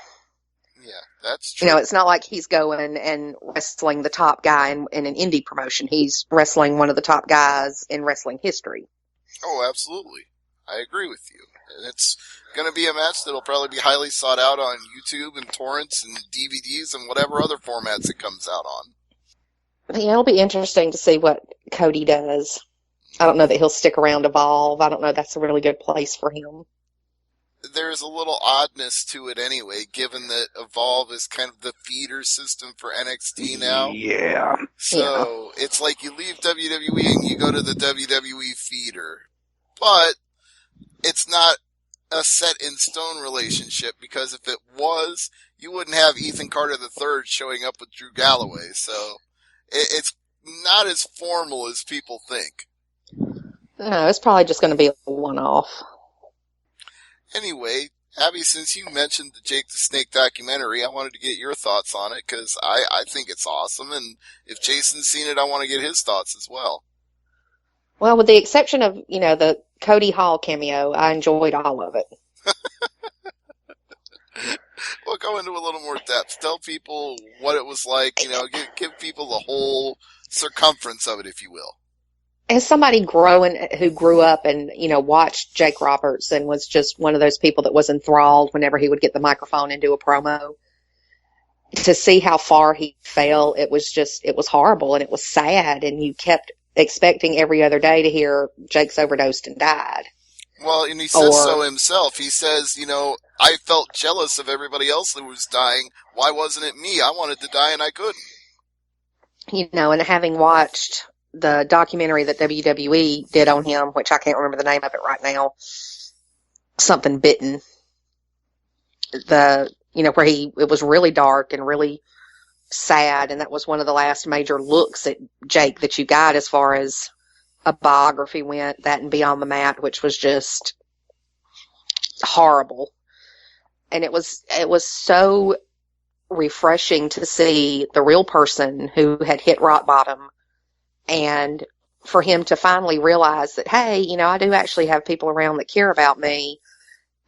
S2: Yeah, that's true.
S4: You know, it's not like he's going and wrestling the top guy in an indie promotion. He's wrestling one of the top guys in wrestling history.
S2: Oh, absolutely. I agree with you. And it's going to be a match that'll probably be highly sought out on YouTube and torrents and DVDs and whatever other formats it comes out on.
S4: Yeah, it'll be interesting to see what Cody does. I don't know that he'll stick around Evolve. I don't know that's a really good place for him.
S2: there's a little oddness to it anyway, given that Evolve is kind of the feeder system for NXT now.
S3: Yeah.
S2: So it's like you leave WWE and you go to the WWE feeder. But it's not a set in stone relationship, because if it was, you wouldn't have Ethan Carter III showing up with Drew Galloway. So it's not as formal as people think.
S4: No, it's probably just going to be a one-off.
S2: Anyway, Abby, since you mentioned the Jake the Snake documentary, I wanted to get your thoughts on it, because I think it's awesome, and if Jason's seen it, I want to get his thoughts as well.
S4: Well, with the exception of, the Cody Hall cameo, I enjoyed all of it.
S2: We'll go into a little more depth. Tell people what it was like, give people the whole circumference of it, if you will.
S4: As somebody who grew up and, watched Jake Roberts and was just one of those people that was enthralled whenever he would get the microphone and do a promo, to see how far he fell, it was horrible and it was sad, and you kept expecting every other day to hear Jake's overdosed and died.
S2: Well, and he says so himself. He says, I felt jealous of everybody else that was dying. Why wasn't it me? I wanted to die and I couldn't.
S4: And having watched the documentary that WWE did on him, which I can't remember the name of it right now, something Bitten, where it was really dark and really sad, and that was one of the last major looks at Jake that you got as far as a biography went, that and Beyond the Mat, which was just horrible. And it was so refreshing to see the real person who had hit rock bottom, and for him to finally realize that, hey, I do actually have people around that care about me,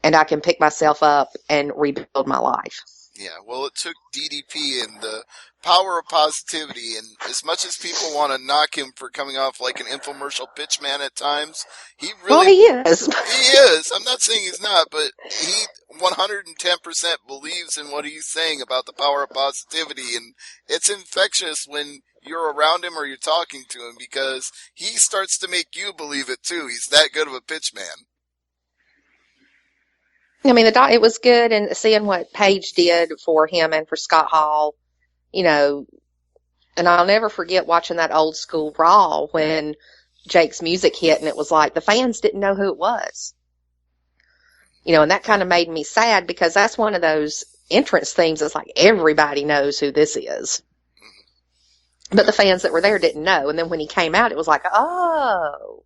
S4: and I can pick myself up and rebuild my life.
S2: Yeah, well, it took DDP and the power of positivity, and as much as people want to knock him for coming off like an infomercial pitchman at times, he is. He is. I'm not saying he's not, but he 110% believes in what he's saying about the power of positivity, and it's infectious when you're around him or you're talking to him, because he starts to make you believe it too. He's that good of a pitchman.
S4: I mean, it was good, and seeing what Paige did for him and for Scott Hall, and I'll never forget watching that old school Raw when Jake's music hit, and it was like the fans didn't know who it was. And that kind of made me sad, because that's one of those entrance themes that's like everybody knows who this is. But the fans that were there didn't know, and then when he came out, it was like, oh.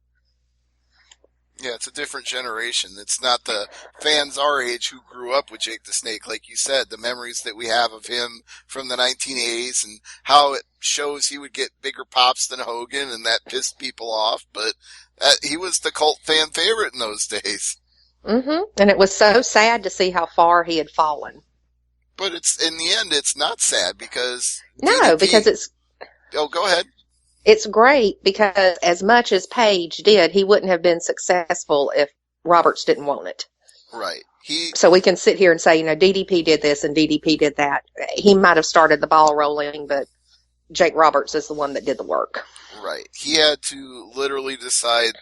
S2: Yeah, it's a different generation. It's not the fans our age who grew up with Jake the Snake, like you said. The memories that we have of him from the 1980s and how it shows he would get bigger pops than Hogan, and that pissed people off. But he was the cult fan favorite in those days.
S4: Mm-hmm. And it was so sad to see how far he had fallen.
S2: But in the end, it's not sad, because...
S4: because it's...
S2: Oh, go ahead.
S4: It's great, because as much as Paige did, he wouldn't have been successful if Roberts didn't want it.
S2: Right.
S4: So we can sit here and say, DDP did this and DDP did that. He might have started the ball rolling, but Jake Roberts is the one that did the work.
S2: Right. He had to literally decide,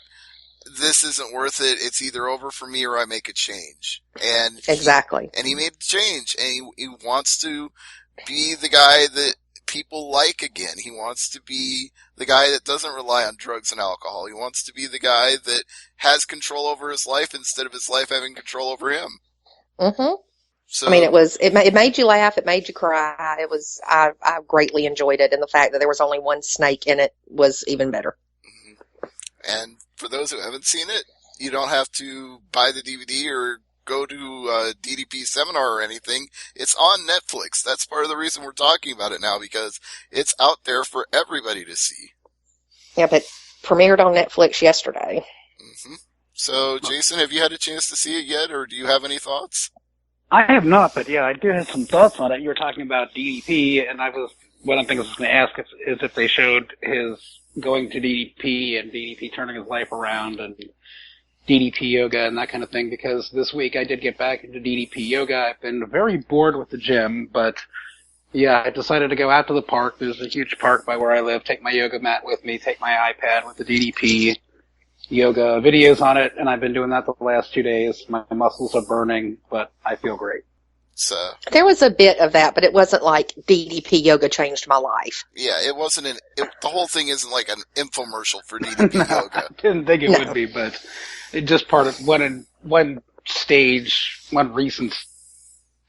S2: this isn't worth it. It's either over for me or I make a change. And
S4: exactly.
S2: He made a change, and he wants to be the guy that people like again. He wants to be the guy that doesn't rely on drugs and alcohol. He wants to be the guy that has control over his life instead of his life having control over him.
S4: Mm-hmm.
S2: So,
S4: I mean, it made you laugh. It made you cry. I greatly enjoyed it. And the fact that there was only one snake in it was even better.
S2: Mm-hmm. And for those who haven't seen it, you don't have to buy the DVD or go to a DDP seminar or anything. It's on Netflix. That's part of the reason we're talking about it now, because it's out there for everybody to see.
S4: Yeah, but premiered on Netflix yesterday.
S2: Mm-hmm. So, Jason, have you had a chance to see it yet, or do you have any thoughts?
S3: I have not, but yeah, I do have some thoughts on it. You were talking about DDP, and one of the things I was going to ask is if they showed his going to DDP and DDP turning his life around and DDP yoga and that kind of thing, because this week I did get back into DDP yoga. I've been very bored with the gym, but yeah, I decided to go out to the park. There's a huge park by where I live, take my yoga mat with me, take my iPad with the DDP, yoga videos on it, and I've been doing that the last 2 days. My muscles are burning, but I feel great.
S2: So
S4: There was a bit of that, but it wasn't like DDP yoga changed my life.
S2: yeah, it wasn't the whole thing isn't like an infomercial for DDP yoga.
S3: I didn't think it would be, but it just part of one recent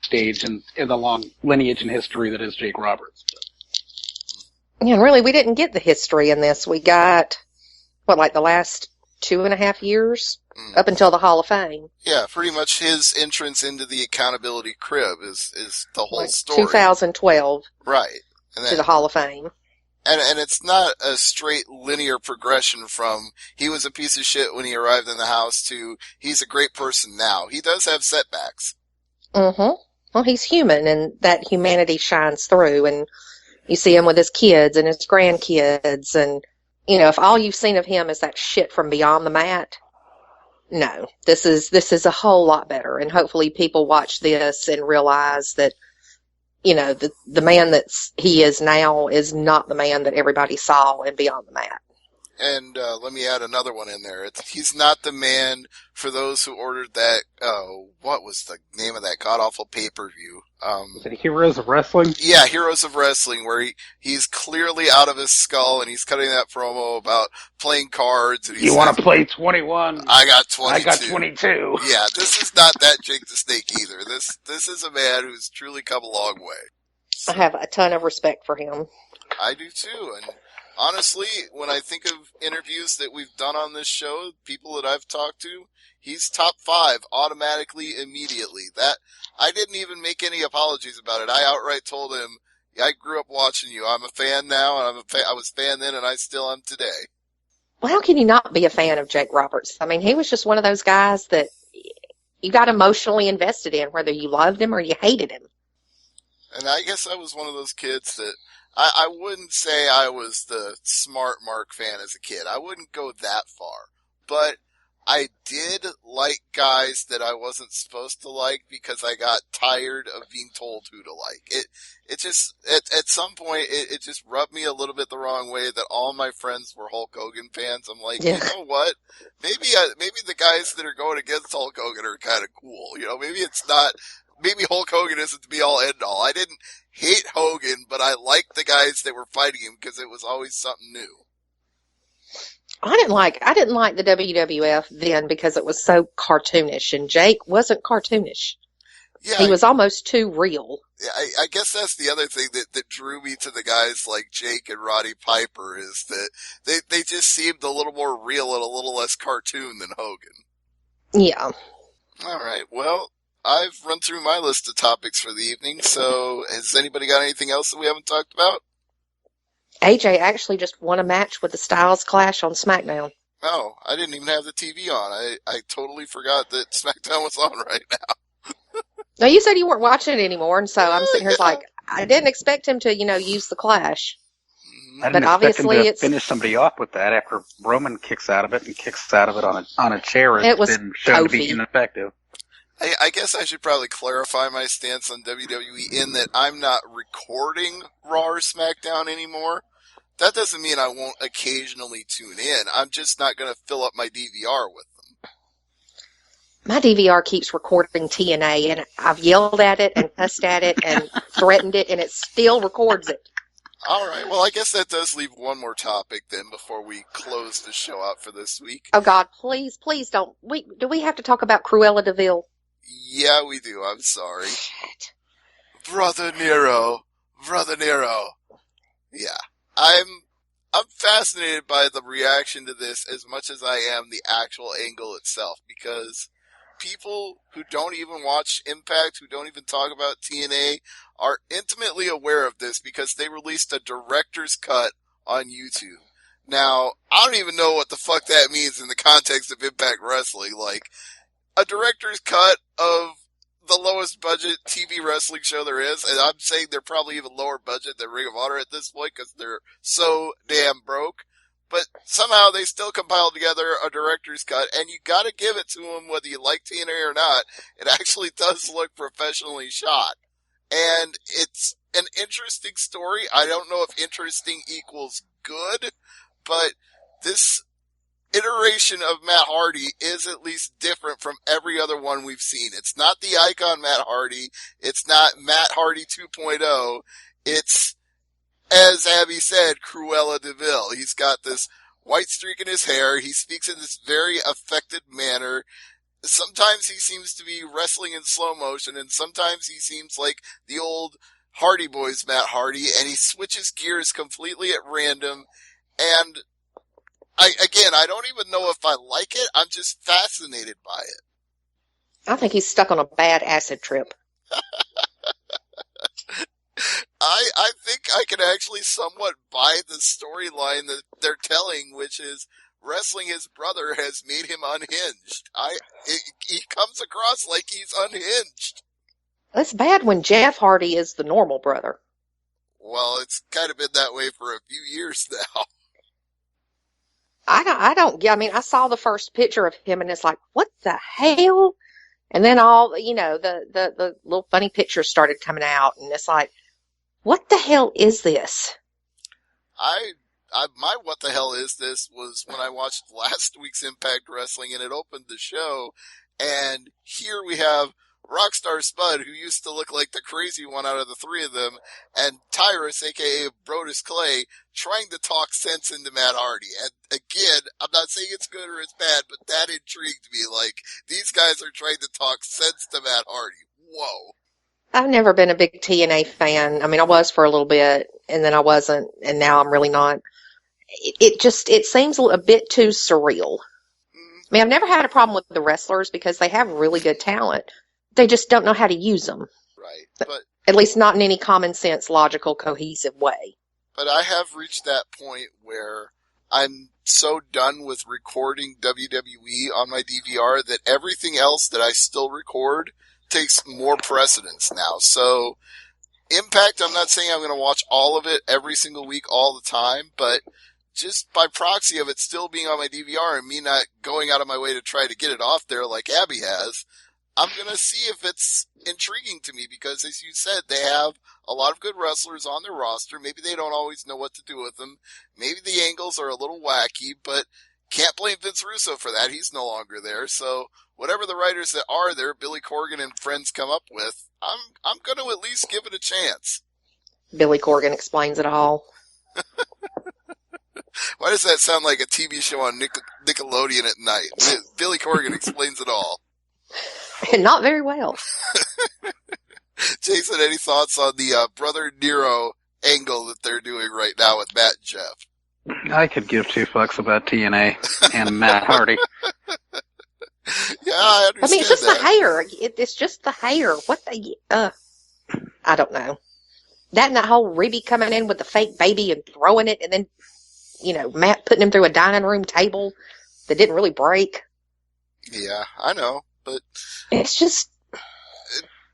S3: stage in the long lineage and history that is Jake Roberts.
S4: Yeah, and really, we didn't get the history in this. We got, like the last 2.5 years up until the Hall of Fame.
S2: Yeah, pretty much his entrance into the accountability crib is the whole
S4: Like
S2: story.
S4: 2012
S2: Right. And
S4: to the Hall of Fame.
S2: And it's not a straight linear progression from he was a piece of shit when he arrived in the house to he's a great person now. He does have setbacks.
S4: Mm-hmm. Well, he's human, and that humanity shines through, and you see him with his kids and his grandkids, and, if all you've seen of him is that shit from beyond the mat, no, this is a whole lot better, and hopefully people watch this and realize that, the man he is now is not the man that everybody saw in Beyond the Mat.
S2: And let me add another one in there. He's not the man for those who ordered that, what was the name of that god-awful pay-per-view?
S3: Is it Heroes of Wrestling?
S2: Yeah, Heroes of Wrestling, where he's clearly out of his skull, and he's cutting that promo about playing cards. And
S3: you want to play 21?
S2: I got 22.
S3: I got 22.
S2: Yeah, this is not that Jake the Snake either. This is a man who's truly come a long way.
S4: I have a ton of respect for him.
S2: I do too, and honestly, when I think of interviews that we've done on this show, people that I've talked to, he's top 5 automatically, immediately. That I didn't even make any apologies about it. I outright told him, I grew up watching you. I'm a fan now, and I was a fan then, and I still am today.
S4: Well, how can you not be a fan of Jake Roberts? I mean, he was just one of those guys that you got emotionally invested in, whether you loved him or you hated him.
S2: And I guess I was one of those kids that I wouldn't say I was the smart Mark fan as a kid. I wouldn't go that far. But I did like guys that I wasn't supposed to like because I got tired of being told who to like. It just, at some point, it just rubbed me a little bit the wrong way that all my friends were Hulk Hogan fans. I'm like, You know what? Maybe the guys that are going against Hulk Hogan are kind of cool. Maybe Hulk Hogan isn't the be-all, end-all. I didn't hate Hogan, but I liked the guys that were fighting him because it was always something new.
S4: I didn't like the WWF then because it was so cartoonish, and Jake wasn't cartoonish. Yeah, he was almost too real.
S2: I guess that's the other thing that drew me to the guys like Jake and Roddy Piper is that they just seemed a little more real and a little less cartoon than Hogan.
S4: Yeah.
S2: All right, well, I've run through my list of topics for the evening, so has anybody got anything else that we haven't talked about?
S4: AJ actually just won a match with the Styles Clash on SmackDown.
S2: Oh, I didn't even have the TV on. I totally forgot that SmackDown was on right now.
S4: No, you said you weren't watching it anymore, and so I'm sitting here like, I didn't expect him to, use the Clash.
S3: I didn't expect him to finish somebody off with that after Roman kicks out of it and kicks out of it on a chair. It's been shown to be ineffective.
S2: I guess I should probably clarify my stance on WWE in that I'm not recording Raw or SmackDown anymore. That doesn't mean I won't occasionally tune in. I'm just not going to fill up my DVR with them.
S4: My DVR keeps recording TNA, and I've yelled at it and cussed at it and threatened it, and it still records it.
S2: All right. Well, I guess that does leave one more topic then before we close the show out for this week.
S4: Oh, God, please don't. Do we have to talk about Cruella de Vil?
S2: Yeah, we do. I'm sorry. Shit. Brother Nero. Yeah. I'm fascinated by the reaction to this as much as I am the actual angle itself, because people who don't even watch Impact, who don't even talk about TNA, are intimately aware of this because they released a director's cut on YouTube. Now, I don't even know what the fuck that means in the context of Impact Wrestling. Like, a director's cut of the lowest budget TV wrestling show there is, and I'm saying they're probably even lower budget than Ring of Honor at this point because they're so damn broke. But somehow they still compiled together a director's cut, and you gotta give it to them whether you like TNA or not. It actually does look professionally shot. And it's an interesting story. I don't know if interesting equals good, but this iteration of Matt Hardy is at least different from every other one we've seen. It's not the icon Matt Hardy. It's not Matt Hardy 2.0. It's, as Abby said, Cruella de Vil. He's got this white streak in his hair. He speaks in this very affected manner. Sometimes he seems to be wrestling in slow motion, and sometimes he seems like the old Hardy Boys Matt Hardy, and he switches gears completely at random. And I don't even know if I like it. I'm just fascinated by it.
S4: I think he's stuck on a bad acid trip.
S2: I think I can actually somewhat buy the storyline that they're telling, which is wrestling his brother has made him unhinged. He comes across like he's unhinged.
S4: It's bad when Jeff Hardy is the normal brother.
S2: Well, it's kind of been that way for a few years now.
S4: I saw the first picture of him and it's like, what the hell? And then all, the little funny pictures started coming out and it's like, what the hell is this?
S2: My what the hell is this was when I watched last week's Impact Wrestling and it opened the show, and here we have Rockstar Spud, who used to look like the crazy one out of the three of them, and Tyrus, aka Brodus Clay, trying to talk sense into Matt Hardy. And again, I'm not saying it's good or it's bad, but that intrigued me. Like, these guys are trying to talk sense to Matt Hardy. Whoa.
S4: I've never been a big TNA fan. I mean, I was for a little bit, and then I wasn't, and now I'm really not. It seems a bit too surreal. I mean, I've never had a problem with the wrestlers because they have really good talent. They just don't know how to use them.
S2: Right. But
S4: at least not in any common sense, logical, cohesive way.
S2: But I have reached that point where I'm so done with recording WWE on my DVR that everything else that I still record takes more precedence now. So, Impact, I'm not saying I'm going to watch all of it every single week all the time, but just by proxy of it still being on my DVR and me not going out of my way to try to get it off there like Abby has, I'm going to see if it's intriguing to me because, as you said, they have a lot of good wrestlers on their roster. Maybe they don't always know what to do with them. Maybe the angles are a little wacky, but can't blame Vince Russo for that. He's no longer there. So whatever the writers that are there, Billy Corgan and friends come up with, I'm going to at least give it a chance.
S4: Billy Corgan explains it all.
S2: Why does that sound like a TV show on Nickelodeon at night? Billy Corgan explains it all.
S4: Not very well.
S2: Jason, any thoughts on the Brother Nero angle that they're doing right now with Matt and Jeff?
S3: I could give two fucks about TNA and Matt Hardy.
S2: Yeah, I understand.
S4: I mean, it's just
S2: that.
S4: the hair. It's just the hair. What the? I don't know. That and that whole Ribby coming in with the fake baby and throwing it, and then, Matt putting him through a dining room table that didn't really break.
S2: Yeah, I know, but
S4: it's just.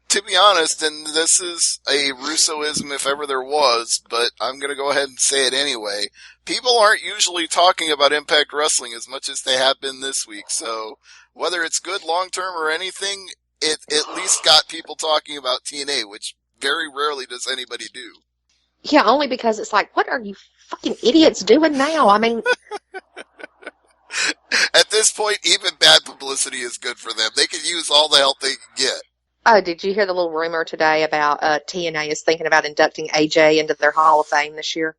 S2: To be honest, and this is a Russoism if ever there was, but I'm going to go ahead and say it anyway. People aren't usually talking about Impact Wrestling as much as they have been this week, so whether it's good long-term or anything, it at least got people talking about TNA, which very rarely does anybody do.
S4: Yeah, only because it's like, what are you fucking idiots doing now? I mean...
S2: At this point, even bad publicity is good for them. They can use all the help they can get.
S4: Oh, did you hear the little rumor today about TNA is thinking about inducting AJ into their Hall of Fame this year?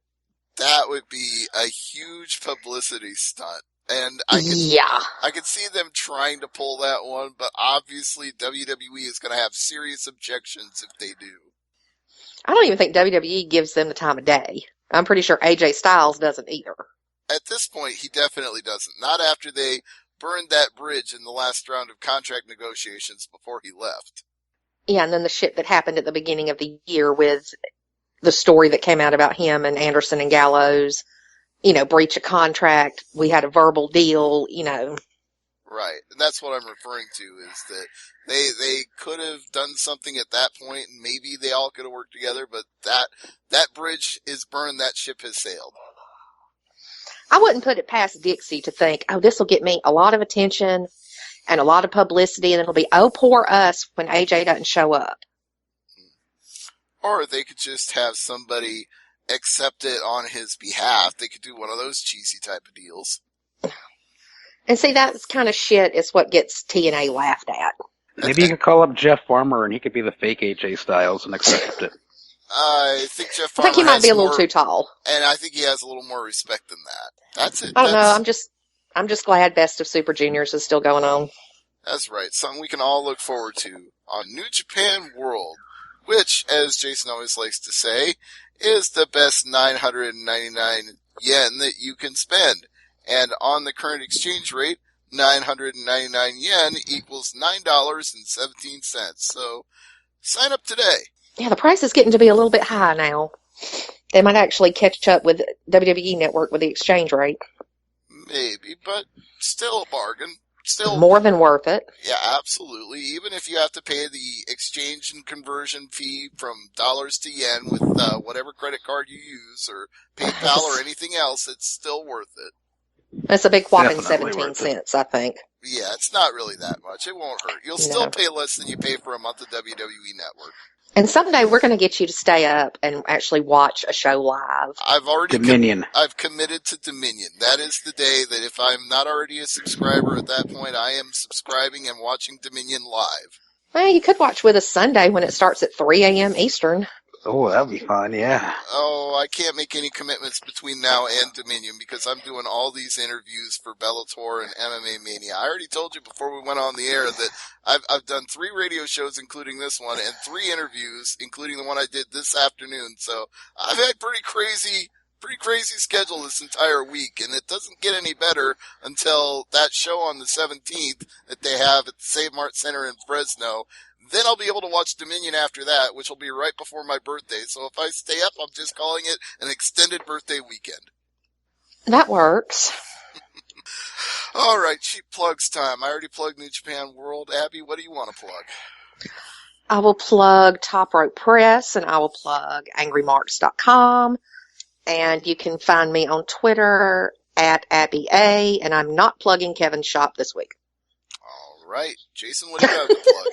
S2: That would be a huge publicity stunt. And I could see them trying to pull that one, but obviously WWE is going to have serious objections if they do.
S4: I don't even think WWE gives them the time of day. I'm pretty sure AJ Styles doesn't either.
S2: At this point, he definitely doesn't. Not after they burned that bridge in the last round of contract negotiations before he left.
S4: Yeah, and then the shit that happened at the beginning of the year with the story that came out about him and Anderson and Gallows, breach of contract, we had a verbal deal,
S2: Right, and that's what I'm referring to, is that they could have done something at that point, and maybe they all could have worked together, but that bridge is burned, that ship has sailed.
S4: I wouldn't put it past Dixie to think, oh, this will get me a lot of attention and a lot of publicity, and it'll be, oh, poor us when AJ doesn't show up.
S2: Or they could just have somebody accept it on his behalf. They could do one of those cheesy type of deals.
S4: And see, that's kind of shit is what gets TNA laughed at.
S3: Maybe you could call up Jeff Farmer and he could be the fake AJ Styles and accept it.
S2: I think Jeff
S4: I
S2: Farmer
S4: think he might
S2: has
S4: be a little
S2: more,
S4: too tall.
S2: and I think he has a little more respect than that. That's it.
S4: I don't know. I'm just glad Best of Super Juniors is still going on.
S2: That's right. Something we can all look forward to on New Japan World, which, as Jason always likes to say, is the best 999 yen that you can spend. And on the current exchange rate, 999 yen equals $9.17. So sign up today.
S4: Yeah, the price is getting to be a little bit high now. They might actually catch up with WWE Network with the exchange rate.
S2: Maybe, but still a bargain. Still
S4: More than worth it.
S2: Yeah, absolutely. Even if you have to pay the exchange and conversion fee from dollars to yen with whatever credit card you use or PayPal or anything else, it's still worth it.
S4: That's a big whopping
S3: Definitely
S4: 17 cents, I think.
S2: Yeah, it's not really that much. It won't hurt. You'll still pay less than you pay for a month of WWE Network.
S4: And someday we're going to get you to stay up and actually watch a show live.
S2: I've already
S3: Dominion.
S2: I've committed to Dominion. That is the day that if I'm not already a subscriber at that point, I am subscribing and watching Dominion live.
S4: Well, you could watch with us Sunday when it starts at 3 a.m. Eastern.
S3: Oh, that'd be fun, yeah.
S2: Oh, I can't make any commitments between now and Dominion because I'm doing all these interviews for Bellator and MMA Mania. I already told you before we went on the air that I've done 3 radio shows, including this one, and 3 interviews, including the one I did this afternoon. So I've had pretty crazy schedule this entire week, and it doesn't get any better until that show on the 17th that they have at the Save Mart Center in Fresno. Then I'll be able to watch Dominion after that, which will be right before my birthday. So if I stay up, I'm just calling it an extended birthday weekend.
S4: That works.
S2: All right, cheap plugs time. I already plugged New Japan World. Abby, what do you want to plug?
S4: I will plug Top Rope Press, and I will plug AngryMarks.com. And you can find me on Twitter at Abby A. And I'm not plugging Kevin's shop this week.
S2: All right. Jason, what do you have to plug?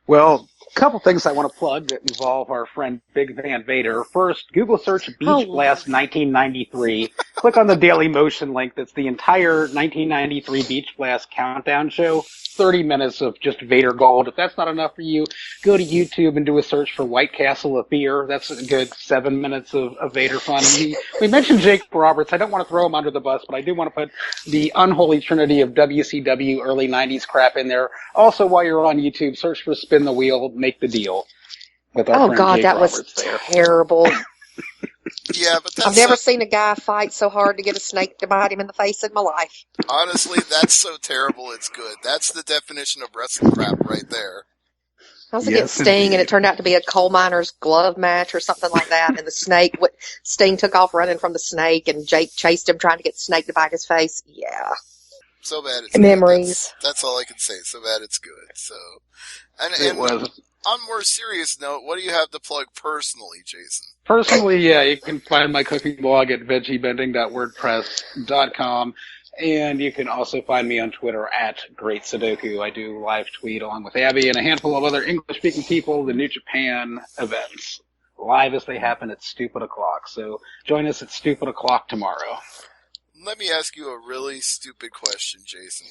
S3: Well, a couple things I want to plug that involve our friend Big Van Vader. First, Google search Beach Blast 1993. Click on the Daily Motion link. That's the entire 1993 Beach Blast countdown show. 30 minutes of just Vader gold. If that's not enough for you, go to YouTube and do a search for White Castle of Fear. That's a good 7 minutes of Vader fun. We mentioned Jake Roberts. I don't want to throw him under the bus, but I do want to put the unholy trinity of WCW early 90s crap in there. Also, while you're on YouTube, search for Spin the Wheel, Make the Deal. With our friend
S4: God,
S3: Jake
S4: that
S3: Roberts
S4: was
S3: there.
S4: terrible.
S2: Yeah, but that's
S4: I've never seen a guy fight so hard to get a snake to bite him in the face in my life.
S2: Honestly, that's so terrible it's good. That's the definition of wrestling crap right there.
S4: I was against Sting, and it turned out to be a coal miner's glove match or something like that. And Sting took off running from the snake, and Jake chased him trying to get the snake to bite his face. Yeah.
S2: So bad it's
S4: Memories.
S2: Good. That's all I can say. So bad it's good. So,
S3: It was.
S2: On a more serious note, what do you have to plug personally, Jason?
S3: Personally, yeah, you can find my cooking blog at veggiebending.wordpress.com, and you can also find me on Twitter at Great Sudoku. I do live tweet along with Abby and a handful of other English-speaking people the New Japan events, live as they happen at Stupid O'Clock. So join us at Stupid O'Clock tomorrow.
S2: Let me ask you a really stupid question, Jason.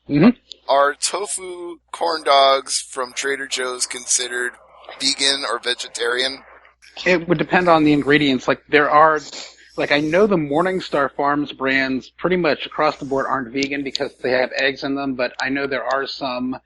S3: Mm-hmm.
S2: Are tofu corn dogs from Trader Joe's considered vegan or vegetarian?
S3: It would depend on the ingredients. Like, there are, like, I know the Morningstar Farms brands pretty much across the board aren't vegan because they have eggs in them, but I know there are some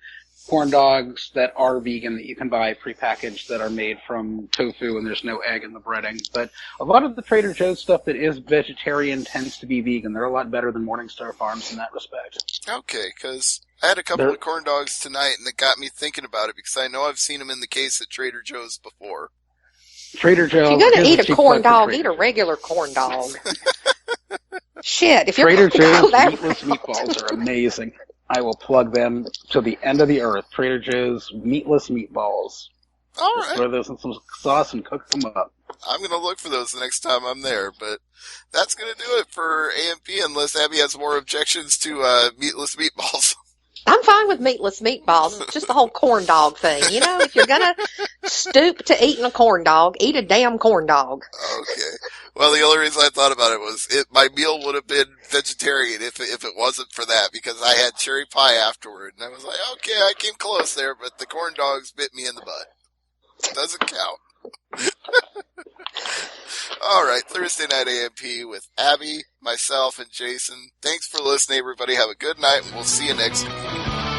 S3: corn dogs that are vegan that you can buy prepackaged that are made from tofu and there's no egg in the breading. But a lot of the Trader Joe's stuff that is vegetarian tends to be vegan. They're a lot better than Morningstar Farms in that respect.
S2: Okay, because I had a couple of corn dogs tonight and it got me thinking about it because I know I've seen them in the case at Trader Joe's before.
S3: Trader Joe's.
S4: If you're going to eat a corn dog, eat a regular corn dog. Shit, if you're
S3: Trader Joe's
S4: that
S3: meatless meatballs are amazing. I will plug them to the end of the earth. Trader Joe's meatless meatballs.
S2: All
S3: Just
S2: right.
S3: throw those in some sauce and cook them up.
S2: I'm going to look for those the next time I'm there, but that's going to do it for AMP unless Abby has more objections to meatless meatballs.
S4: I'm fine with meatless meatballs. It's just the whole corn dog thing. You know, if you're gonna stoop to eating a corn dog, eat a damn corn dog.
S2: Okay. Well, the only reason I thought about it was my meal would have been vegetarian if it wasn't for that, because I had cherry pie afterward, and I was like, okay, I came close there, but the corn dogs bit me in the butt. Doesn't count. All right, Thursday Night AMP with Abby, myself, and Jason. Thanks for listening, everybody. Have a good night, and we'll see you next week.